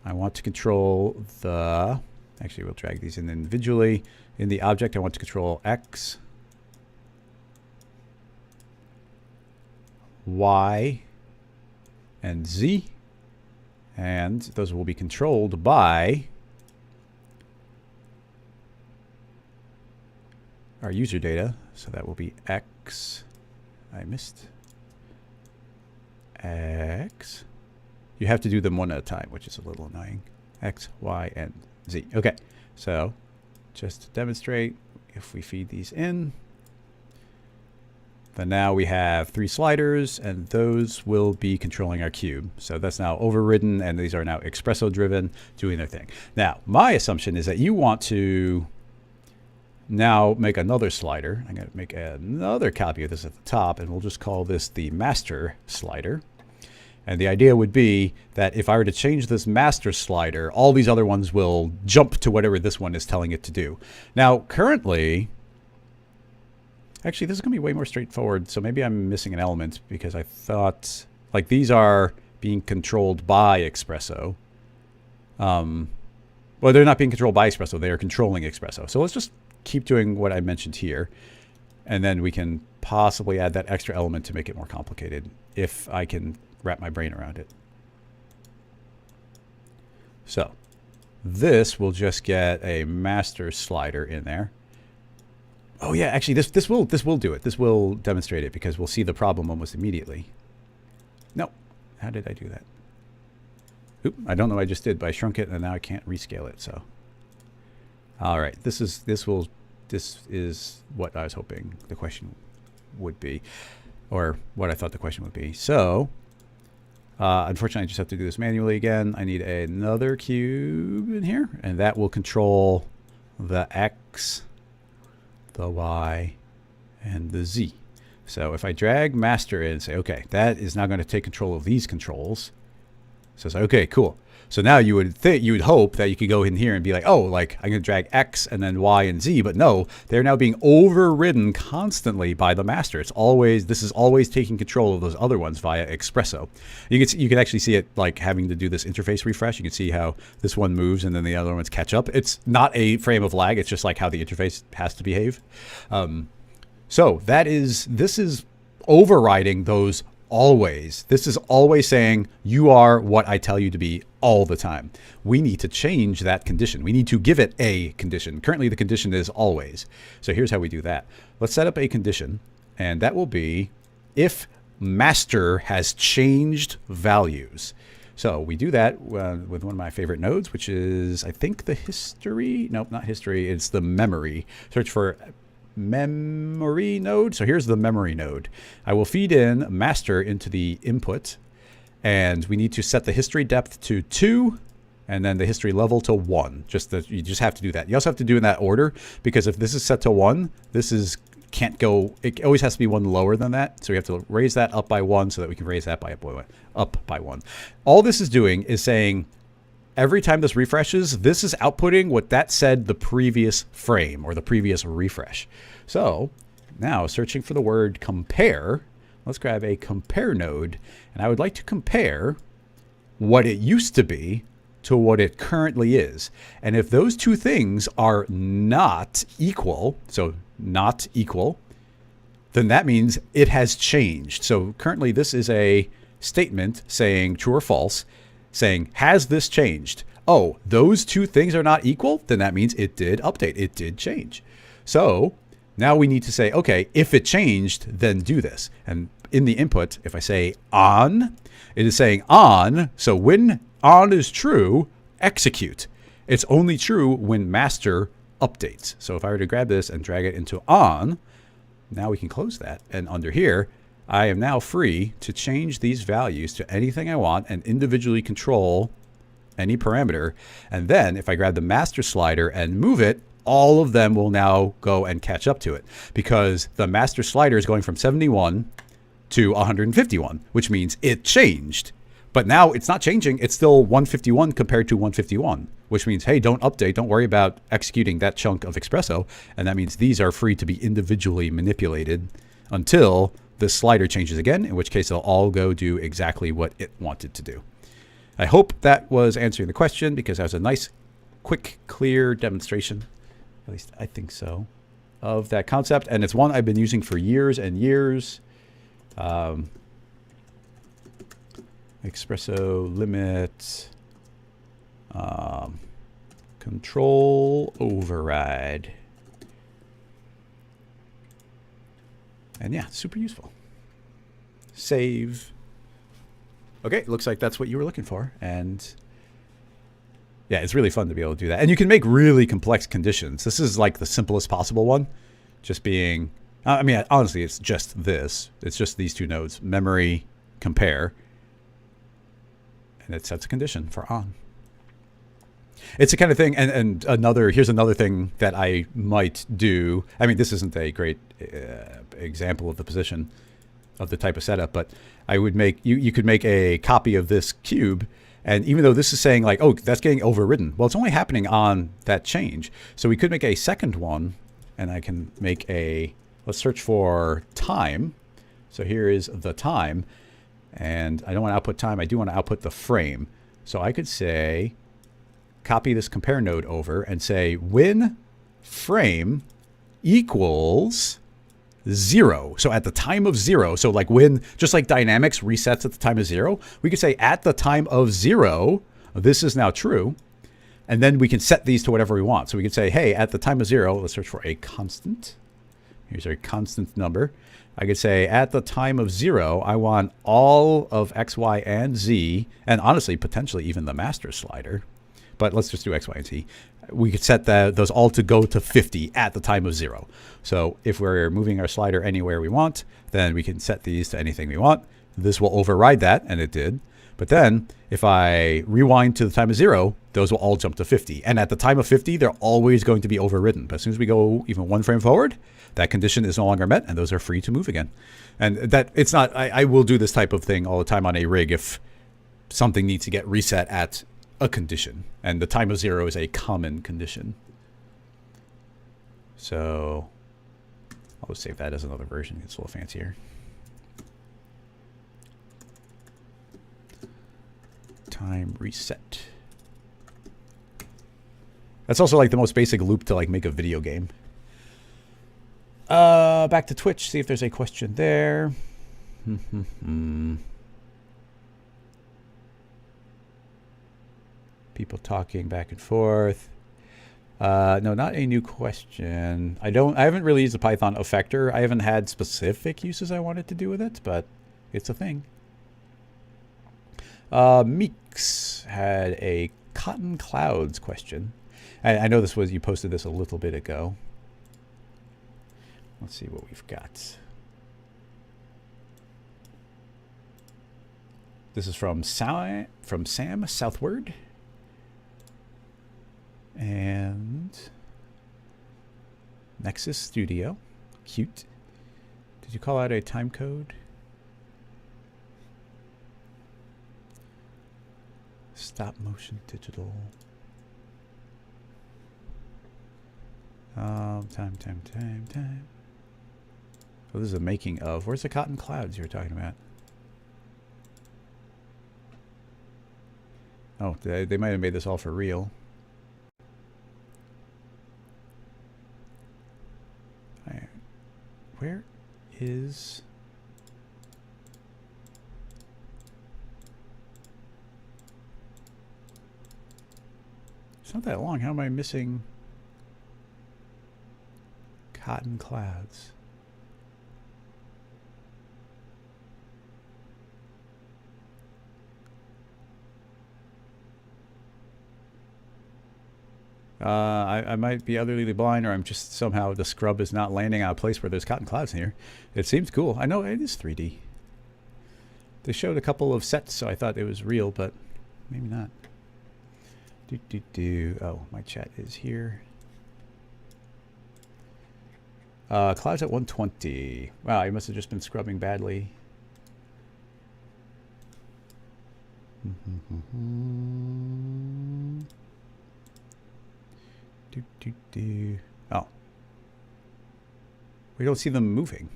Speaker 1: I want to control the... Actually, we'll drag these in individually. In the object, I want to control X, Y, and Z. And those will be controlled by our user data. So that will be X. I missed X. You have to do them one at a time, which is a little annoying. X, Y, and Z. Okay, so just to demonstrate, if we feed these in, then now we have 3 sliders, and those will be controlling our cube. So that's now overridden, and these are now Espresso driven, doing their thing. Now, my assumption is that you want to now make another slider. I'm going to make another copy of this at the top, and we'll just call this the master slider. And the idea would be that if I were to change this master slider, all these other ones will jump to whatever this one is telling it to do. Now, currently, actually, this is going to be way more straightforward. So maybe I'm missing an element because I thought, like, these are being controlled by Espresso. Well, they're not being controlled by Espresso. They are controlling Espresso. So let's just keep doing what I mentioned here. And then we can possibly add that extra element to make it more complicated if I can wrap my brain around it. So this will just get a master slider in there. Oh yeah, actually this will do it. This will demonstrate it because we'll see the problem almost immediately. No, how did I do that? Oop, I don't know what I just did, but I shrunk it and now I can't rescale it. So, all right, this is what I was hoping the question would be, or what I thought the question would be. So, unfortunately, I just have to do this manually again. I need another cube in here, and that will control the X, the Y, and the Z. So if I drag master in and say, okay, that is now going to take control of these controls. So it's like, okay, cool. So now you would hope that you could go in here and be like, oh, like I'm going to drag X and then Y and Z, but no, they're now being overridden constantly by the master. This is always taking control of those other ones via Espresso. You can actually see it like having to do this interface refresh. You can see how this one moves and then the other ones catch up. It's not a frame of lag. It's just like how the interface has to behave. So this is overriding those always. This is always saying you are what I tell you to be all the time. We need to change that condition. We need to give it a condition. Currently the condition is always. So here's how we do that. Let's set up a condition, and that will be if master has changed values. So we do that with one of my favorite nodes, which is, I think, the history. Nope, not history. It's the memory. Search for memory node. So here's the memory node. I will feed in master into the input, and we need to set the history depth to 2 and then the history level to 1. You just have to do that. You also have to do in that order, because if this is set to 1, can't go, it always has to be one lower than that. So we have to raise that up by 1 so that we can raise that by up by 1. All this is doing is saying every time this refreshes, this is outputting what that said the previous frame or the previous refresh. So now searching for the word compare, let's grab a compare node, and I would like to compare what it used to be to what it currently is. And if those two things are not equal, so not equal, then that means it has changed. So currently this is a statement saying true or false, saying, has this changed? Oh, those two things are not equal? Then that means it did update. It did change. So now we need to say, okay, if it changed, then do this. And in the input, if I say on, it is saying on. So when on is true, execute. It's only true when master updates. So if I were to grab this and drag it into on, now we can close that. And under here, I am now free to change these values to anything I want and individually control any parameter. And then if I grab the master slider and move it, all of them will now go and catch up to it, because the master slider is going from 71 to 151, which means it changed. But now it's not changing. It's still 151 compared to 151, which means, hey, don't update. Don't worry about executing that chunk of Espresso. And that means these are free to be individually manipulated until the slider changes again, in which case they'll all go do exactly what it wanted to do. I hope that was answering the question, because that was a nice, quick, clear demonstration. At least I think so, of that concept. And it's one I've been using for years and years. Espresso limit, control override. And yeah, super useful. Save. Okay, looks like that's what you were looking for. And yeah, it's really fun to be able to do that. And you can make really complex conditions. This is like the simplest possible one. Just being, I mean, honestly, it's just this. It's just these two nodes, memory, compare. And it sets a condition for on. It's the kind of thing, and here's another thing that I might do. I mean, this isn't a great example of the position of the type of setup, but I would make, you could make a copy of this cube, and even though this is saying like, oh, that's getting overridden, well, it's only happening on that change. So we could make a second one, and I can make a, let's search for time. So here is the time. And I don't want to output time. I do want to output the frame. So I could say, copy this compare node over and say when frame equals 0. So at the time of 0. So like when, just like dynamics resets at the time of 0, we could say at the time of 0, this is now true. And then we can set these to whatever we want. So we could say, hey, at the time of 0, let's search for a constant. Here's our constant number. I could say at the time of 0, I want all of X, Y, and Z, and honestly, potentially even the master slider. But let's just do X, Y, and Z. We could set those all to go to 50 at the time of 0. So if we're moving our slider anywhere we want, then we can set these to anything we want. This will override that, and it did. But then if I rewind to the time of 0, those will all jump to 50. And at the time of 50, they're always going to be overridden. But as soon as we go even one frame forward, that condition is no longer met, and those are free to move again. And that it's not, I will do this type of thing all the time on a rig if something needs to get reset at a condition. And the time of 0 is a common condition. So I'll just save that as another version. It's a little fancier. Time reset. That's also like the most basic loop to like make a video game. Back to Twitch, see if there's a question there. People talking back and forth. No, not a new question. I haven't really used the Python effector. I haven't had specific uses I wanted to do with it, but it's a thing. Meeks had a cotton clouds question. I know this was, you posted this a little bit ago. Let's see what we've got. This is from Sam Southward. And Nexus Studio. Cute. Did you call out a time code? Stop motion digital. Time. Oh, this is a making of. Where's the cotton clouds you were talking about? Oh, they might have made this all for real. Where is... It's not that long. How am I missing cotton clouds? I might be utterly blind, or I'm just somehow the scrub is not landing on a place where there's cotton clouds here. It seems cool. I know it is 3D. They showed a couple of sets, so I thought it was real, but maybe not. Oh, my chat is here. Clouds at 120. Wow, I must have just been scrubbing badly. Oh. We don't see them moving.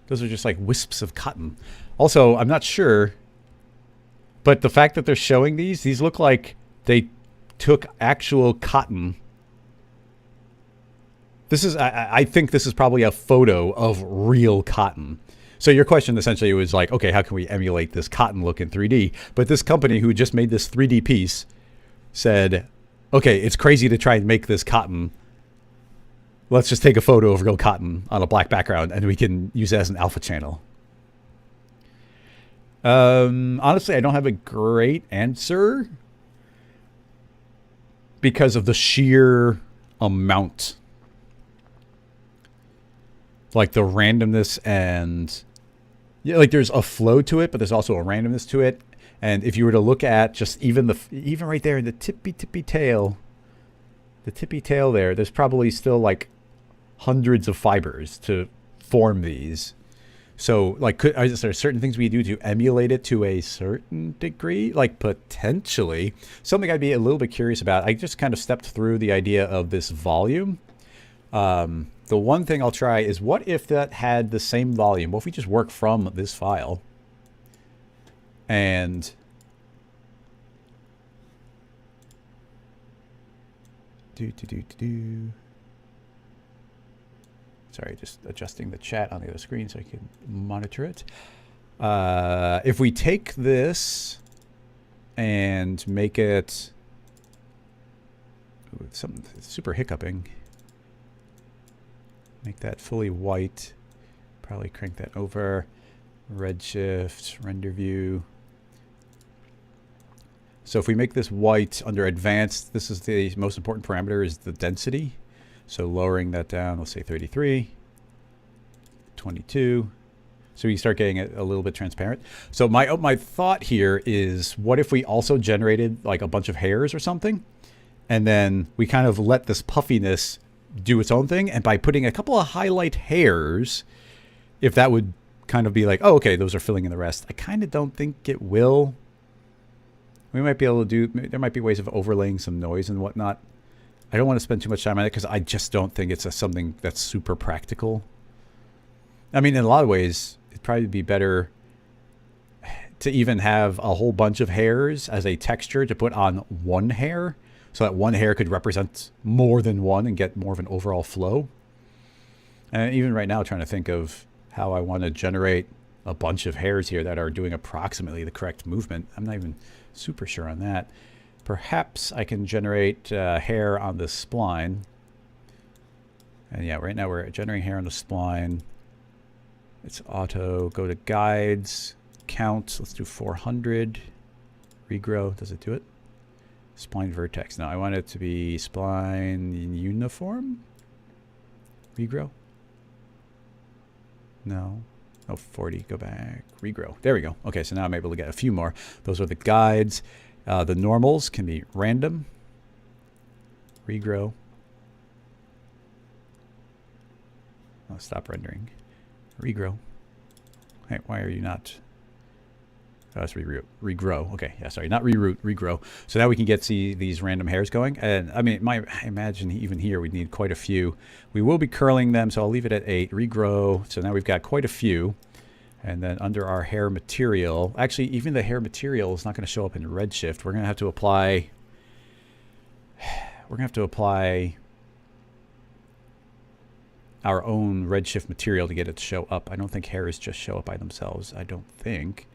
Speaker 1: Those are just like wisps of cotton. Also, I'm not sure, but the fact that they're showing these look like they took actual cotton. This is, I think this is probably a photo of real cotton. So your question essentially was like, okay, how can we emulate this cotton look in 3D? But this company who just made this 3D piece said, okay, it's crazy to try and make this cotton. Let's just take a photo of real cotton on a black background and we can use it as an alpha channel. Honestly, I don't have a great answer because of the sheer amount. Like the randomness and... yeah, like there's a flow to it, but there's also a randomness to it. And if you were to look at just even right there in the tippy tail, there's probably still like hundreds of fibers to form these. So like, is there certain things we do to emulate it to a certain degree? Like potentially something I'd be a little bit curious about. I just kind of stepped through the idea of this volume. The one thing I'll try is what if that had the same volume? What if we just work from this file and sorry, just adjusting the chat on the other screen so I can monitor it. If we take this and make it something super hiccuping, make that fully white, probably crank that over, redshift, render view. So if we make this white under advanced, this is the most important parameter, is the density. So lowering that down, we'll say 33, 22. So you start getting it a little bit transparent. So my thought here is, what if we also generated like a bunch of hairs or something? And then we kind of let this puffiness do its own thing. And by putting a couple of highlight hairs, if that would kind of be like, oh, okay, those are filling in the rest. I kind of don't think it will. We might be able to do, there might be ways of overlaying some noise and whatnot. I don't want to spend too much time on it because I just don't think it's something that's super practical. I mean, in a lot of ways, it'd probably be better to even have a whole bunch of hairs as a texture to put on one hair, so that one hair could represent more than one and get more of an overall flow. And even right now, trying to think of how I want to generate a bunch of hairs here that are doing approximately the correct movement. I'm not even super sure on that. Perhaps I can generate hair on the spline. And yeah, right now we're generating hair on the spline. It's auto. Go to guides, count. Let's do 400. Regrow. Does it do it? Spline vertex. No, I want it to be spline uniform. Regrow. No. Oh, 40. Go back. Regrow. There we go. Okay, so now I'm able to get a few more. Those are the guides. The normals can be random. Regrow. Oh, stop rendering. Regrow. Hey, why are you not? Oh, that's regrow. Okay, yeah, sorry, not reroute, regrow. So now we can get these random hairs going. And I mean, I imagine even here we'd need quite a few. We will be curling them, so I'll leave it at 8. Regrow. So now we've got quite a few. And then under our hair material, actually, even the hair material is not going to show up in Redshift. We're going to have to apply. We're going to have to apply our own Redshift material to get it to show up. I don't think hairs just show up by themselves. I don't think.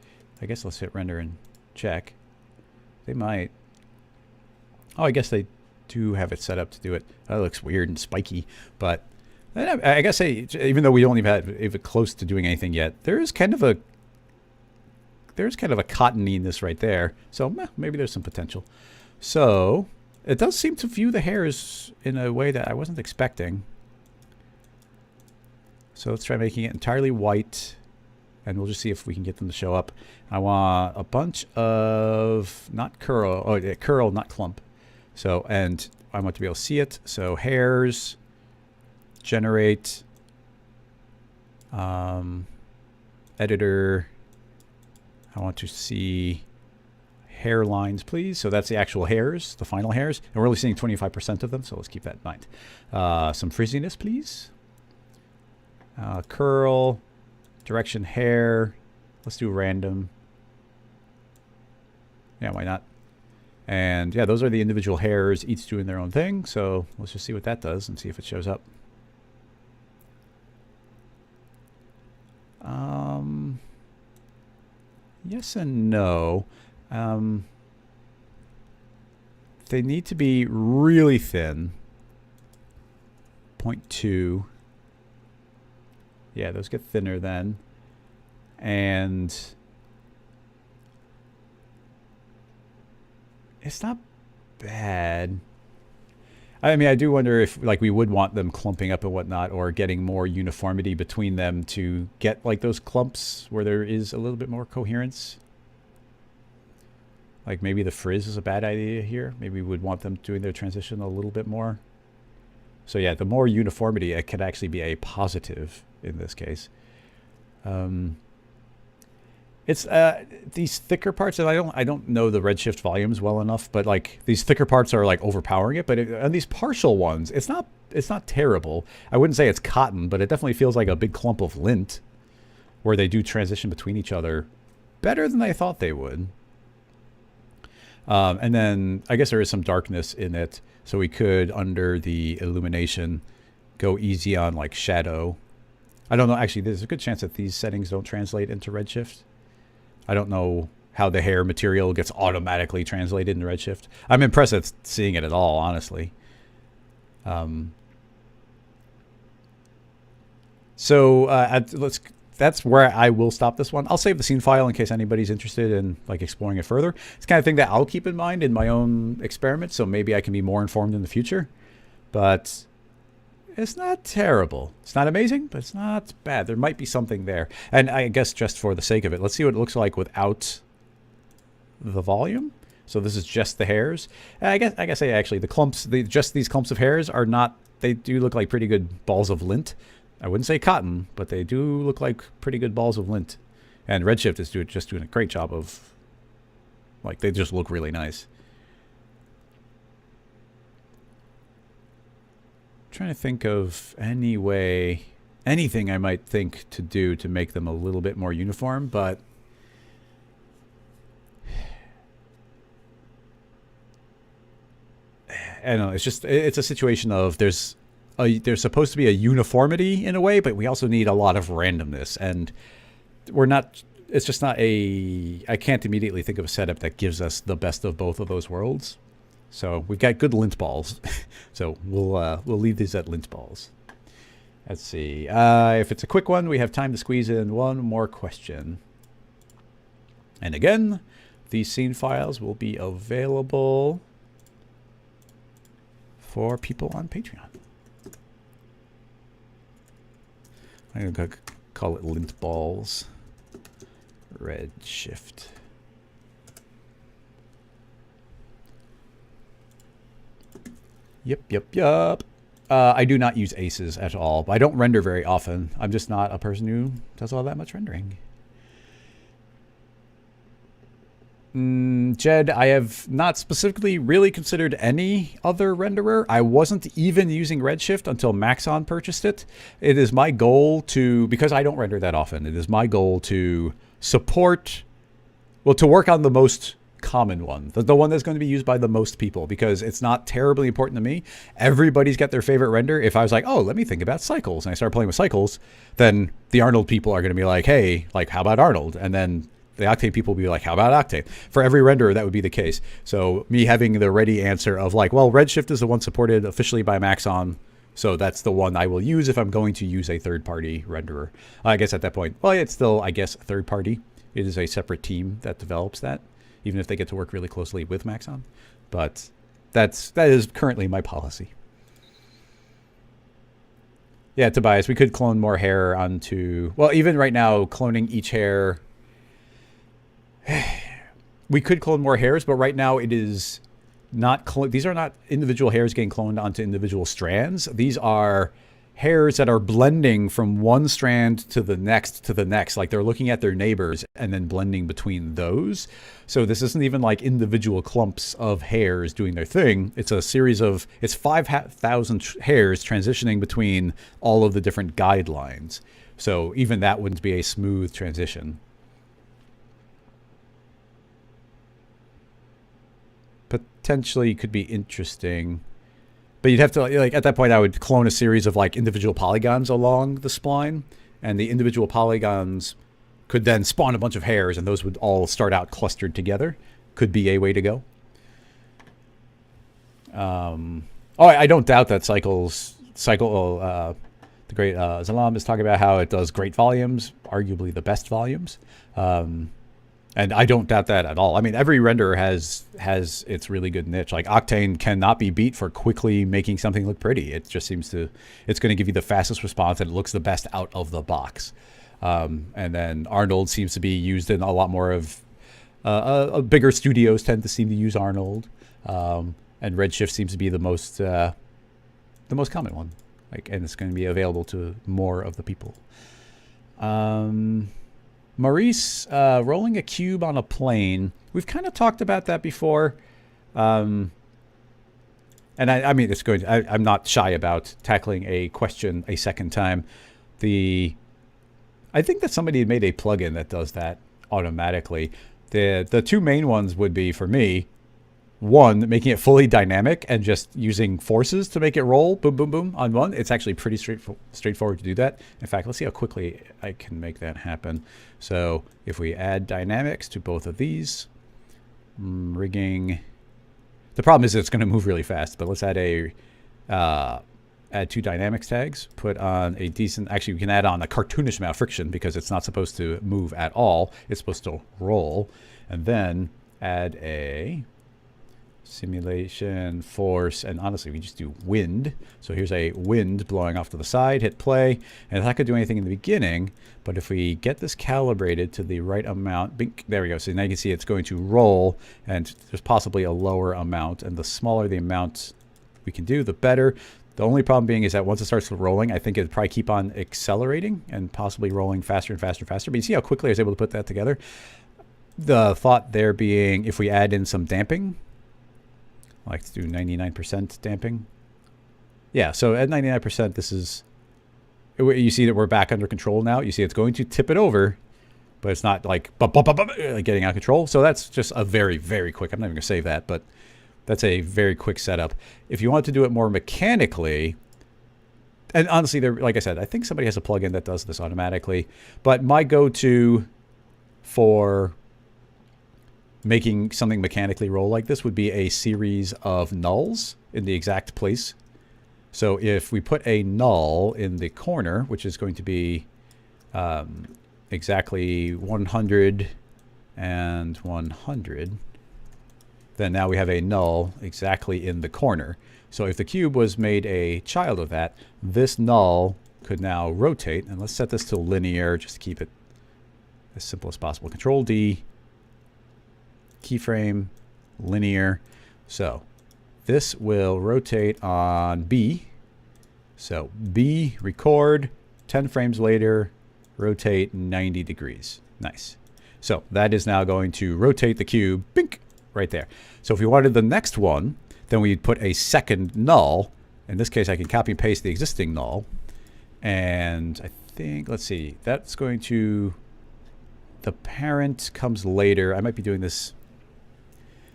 Speaker 1: I guess let's hit render and check. They might. Oh, I guess they do have it set up to do it. That looks weird and spiky, but I guess even though we don't even have even close to doing anything yet, there's kind of a cottony-ness right there. So maybe there's some potential. So it does seem to view the hairs in a way that I wasn't expecting. So let's try making it entirely white, and we'll just see if we can get them to show up. I want a bunch of, not curl, oh yeah, curl, not clump. So, and I want to be able to see it. So hairs, generate, editor. I want to see hairlines, please. So that's the actual hairs, the final hairs. And we're only seeing 25% of them, so let's keep that in mind. Some frizziness, please. Curl, direction, hair. Let's do random. Yeah, why not? And yeah, those are the individual hairs, each doing their own thing. So let's just see what that does and see if it shows up. Yes and no. They need to be really thin. 0.2. Yeah, those get thinner then. And it's not bad. I mean, I do wonder if, like, we would want them clumping up and whatnot, or getting more uniformity between them to get, like, those clumps where there is a little bit more coherence. Like, maybe the frizz is a bad idea here. Maybe we would want them doing their transition a little bit more. So, yeah, the more uniformity, it could actually be a positive in this case. It's these thicker parts, and I don't know the redshift volumes well enough, but like these thicker parts are like overpowering it. But on these partial ones, it's not terrible. I wouldn't say it's cotton, but it definitely feels like a big clump of lint, where they do transition between each other better than I thought they would. And then I guess there is some darkness in it, so we could, under the illumination, go easy on like shadow. I don't know. Actually, there's a good chance that these settings don't translate into redshift. I don't know how the hair material gets automatically translated into redshift. I'm impressed at seeing it at all, honestly. That's where I will stop this one. I'll save the scene file in case anybody's interested in like exploring it further. It's the kind of thing that I'll keep in mind in my own experiments, so maybe I can be more informed in the future. But it's not terrible. It's not amazing, but it's not bad. There might be something there. And I guess just for the sake of it, let's see what it looks like without the volume. So this is just the hairs. And I guess actually the clumps, just these clumps of hairs are not, they do look like pretty good balls of lint. I wouldn't say cotton, but they do look like pretty good balls of lint. And Redshift is just doing a great job of, like, they just look really nice. Trying to think of anything I might think to do to make them a little bit more uniform, but I don't know. It's a situation of there's supposed to be a uniformity in a way, but we also need a lot of randomness, and we're not. It's just not a. I can't immediately think of a setup that gives us the best of both of those worlds. So we've got good lint balls. So we'll leave these at lint balls. Let's see. If it's a quick one, we have time to squeeze in one more question. And again, these scene files will be available for people on Patreon. I'm going to call it lint balls. Redshift. Yep. I do not use aces at all. I don't render very often. I'm just not a person who does all that much rendering. Jed, I have not specifically really considered any other renderer. I wasn't even using Redshift until Maxon purchased it. It is my goal to, because I don't render that often, it is my goal to support, well, to work on the most common one, the one that's going to be used by the most people, because it's not terribly important to me. Everybody's got their favorite render. If I was like, oh, let me think about cycles, and I start playing with cycles, then the Arnold people are going to be like, hey, like, how about Arnold? And then the Octane people will be like, how about Octane? For every renderer, that would be the case. So me having the ready answer of like, well, Redshift is the one supported officially by Maxon, so that's the one I will use if I'm going to use a third-party renderer. I guess at that point, well, it's still, I guess, third-party. It is a separate team that develops that, even if they get to work really closely with Maxon. But that is currently my policy. Yeah, Tobias, we could clone more hair onto... Well, even right now, cloning each hair... We could clone more hairs, but right now it is not... These are not individual hairs getting cloned onto individual strands. These are hairs that are blending from one strand to the next. Like they're looking at their neighbors and then blending between those. So this isn't even like individual clumps of hairs doing their thing. It's a series of, it's 5,000 hairs transitioning between all of the different guidelines. So even that wouldn't be a smooth transition. Potentially could be interesting. But you'd have to, like, at that point, I would clone a series of, like, individual polygons along the spline. And the individual polygons could then spawn a bunch of hairs, and those would all start out clustered together. Could be a way to go. I don't doubt that the great Zalam is talking about how it does great volumes, arguably the best volumes. And I don't doubt that at all. I mean, every renderer has its really good niche. Like Octane cannot be beat for quickly making something look pretty. It just seems to, it's going to give you the fastest response and it looks the best out of the box. And then Arnold seems to be used in a lot more of, bigger studios tend to seem to use Arnold. And Redshift seems to be the most common one. Like, and it's going to be available to more of the people. Maurice, rolling a cube on a plane. We've kind of talked about that before. And I mean, it's good. I'm not shy about tackling a question a second time. I think that somebody had made a plugin that does that automatically. The two main ones would be, for me, one, making it fully dynamic and just using forces to make it roll, boom, boom, boom, on one. It's actually pretty straightforward to do that. In fact, let's see how quickly I can make that happen. So if we add dynamics to both of these, rigging. The problem is it's going to move really fast, but let's add add two dynamics tags, put on a decent, actually we can add on a cartoonish amount of friction because it's not supposed to move at all. It's supposed to roll, and then add a simulation, force, and honestly, we just do wind. So here's a wind blowing off to the side, hit play, and it's not going to do anything in the beginning, but if we get this calibrated to the right amount, bink, there we go. So now you can see it's going to roll, and there's possibly a lower amount, and the smaller the amount we can do, the better. The only problem being is that once it starts rolling, I think it'd probably keep on accelerating and possibly rolling faster and faster and faster. But you see how quickly I was able to put that together? The thought there being, if we add in some damping, I like to do 99% damping. Yeah, so at 99%, this is, you see that we're back under control now. You see it's going to tip it over, but it's not like getting out of control. So that's just a very, very quick, I'm not even going to save that, but that's a very quick setup. If you want to do it more mechanically, and honestly, like I said, I think somebody has a plugin that does this automatically, but my go-to for making something mechanically roll like this would be a series of nulls in the exact place. So if we put a null in the corner, which is going to be exactly 100 and 100, then now we have a null exactly in the corner. So if the cube was made a child of that, this null could now rotate. And let's set this to linear just to keep it as simple as possible. Control D, keyframe, linear. So this will rotate on B. So B, record, 10 frames later, rotate 90 degrees. Nice. So that is now going to rotate the cube, bink, right there. So if we wanted the next one, then we'd put a second null. In this case, I can copy and paste the existing null. And I think, let's see, that's going to, the parent comes later. I might be doing this.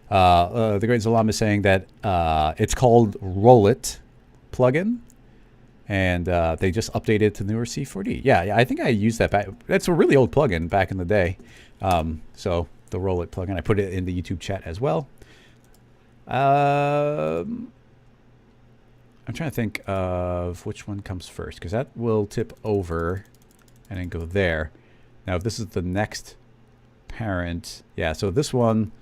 Speaker 1: The great Zalam is saying that it's called Roll It plugin. And they just updated it to newer C4D. Yeah, I think I used that back. That's a really old plugin back in the day. So the Roll It plugin, I put it in the YouTube chat as well. I'm trying to think of which one comes first, because that will tip over and then go there. Now, if this is the next parent, yeah, so this one,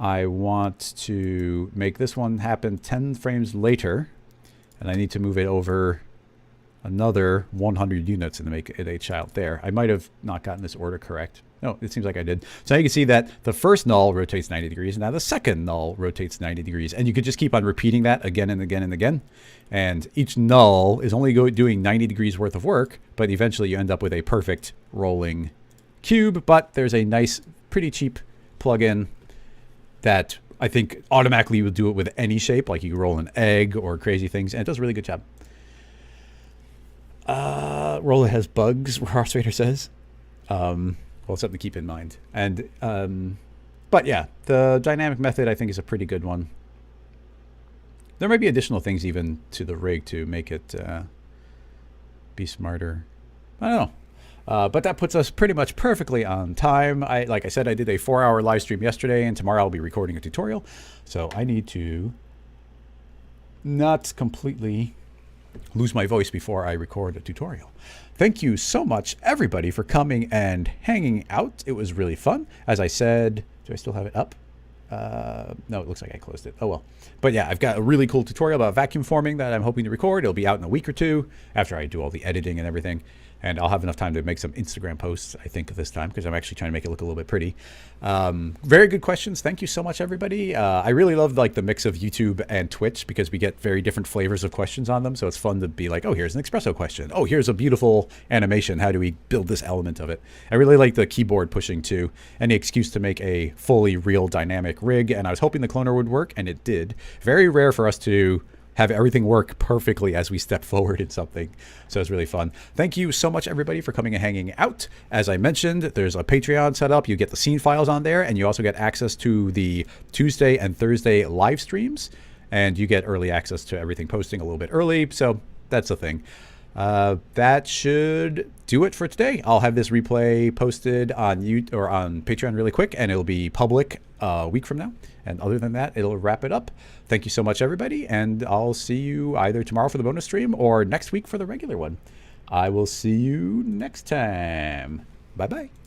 Speaker 1: I want to make this one happen 10 frames later, and I need to move it over another 100 units and make it a child there. I might have not gotten this order correct. No, it seems like I did. So now you can see that the first null rotates 90 degrees, and now the second null rotates 90 degrees. And you could just keep on repeating that again and again and again. And each null is only doing 90 degrees worth of work, but eventually you end up with a perfect rolling cube. But there's a nice, pretty cheap plugin that I think automatically will do it with any shape, like you roll an egg or crazy things, and it does a really good job. Rolla has bugs, Horse Raider says. Well, something to keep in mind. And but yeah, the dynamic method I think is a pretty good one. There might be additional things even to the rig to make it be smarter. I don't know. But that puts us pretty much perfectly on time. Like I said, I did a 4-hour live stream yesterday, and tomorrow I'll be recording a tutorial. So I need to not completely lose my voice before I record a tutorial. Thank you so much, everybody, for coming and hanging out. It was really fun. As I said, do I still have it up? No, it looks like I closed it. Oh, well. But yeah, I've got a really cool tutorial about vacuum forming that I'm hoping to record. It'll be out in a week or two after I do all the editing and everything. And I'll have enough time to make some Instagram posts, I think, this time, because I'm actually trying to make it look a little bit pretty. Very good questions. Thank you so much, everybody. I really love like the mix of YouTube and Twitch because we get very different flavors of questions on them. So it's fun to be like, oh, here's an espresso question. Oh, here's a beautiful animation. How do we build this element of it? I really like the keyboard pushing too. Any excuse to make a fully real dynamic rig. And I was hoping the cloner would work, and it did. Very rare for us to have everything work perfectly as we step forward in something. So it's really fun. Thank you so much, everybody, for coming and hanging out. As I mentioned, there's a Patreon set up. You get the scene files on there, and you also get access to the Tuesday and Thursday live streams, and you get early access to everything posting a little bit early. So that's the thing. That should do it for today. I'll have this replay posted on YouTube or on Patreon really quick, and it'll be public a week from now. And other than that, it'll wrap it up. Thank you so much, everybody, and I'll see you either tomorrow for the bonus stream or next week for the regular one. I will see you next time. Bye-bye.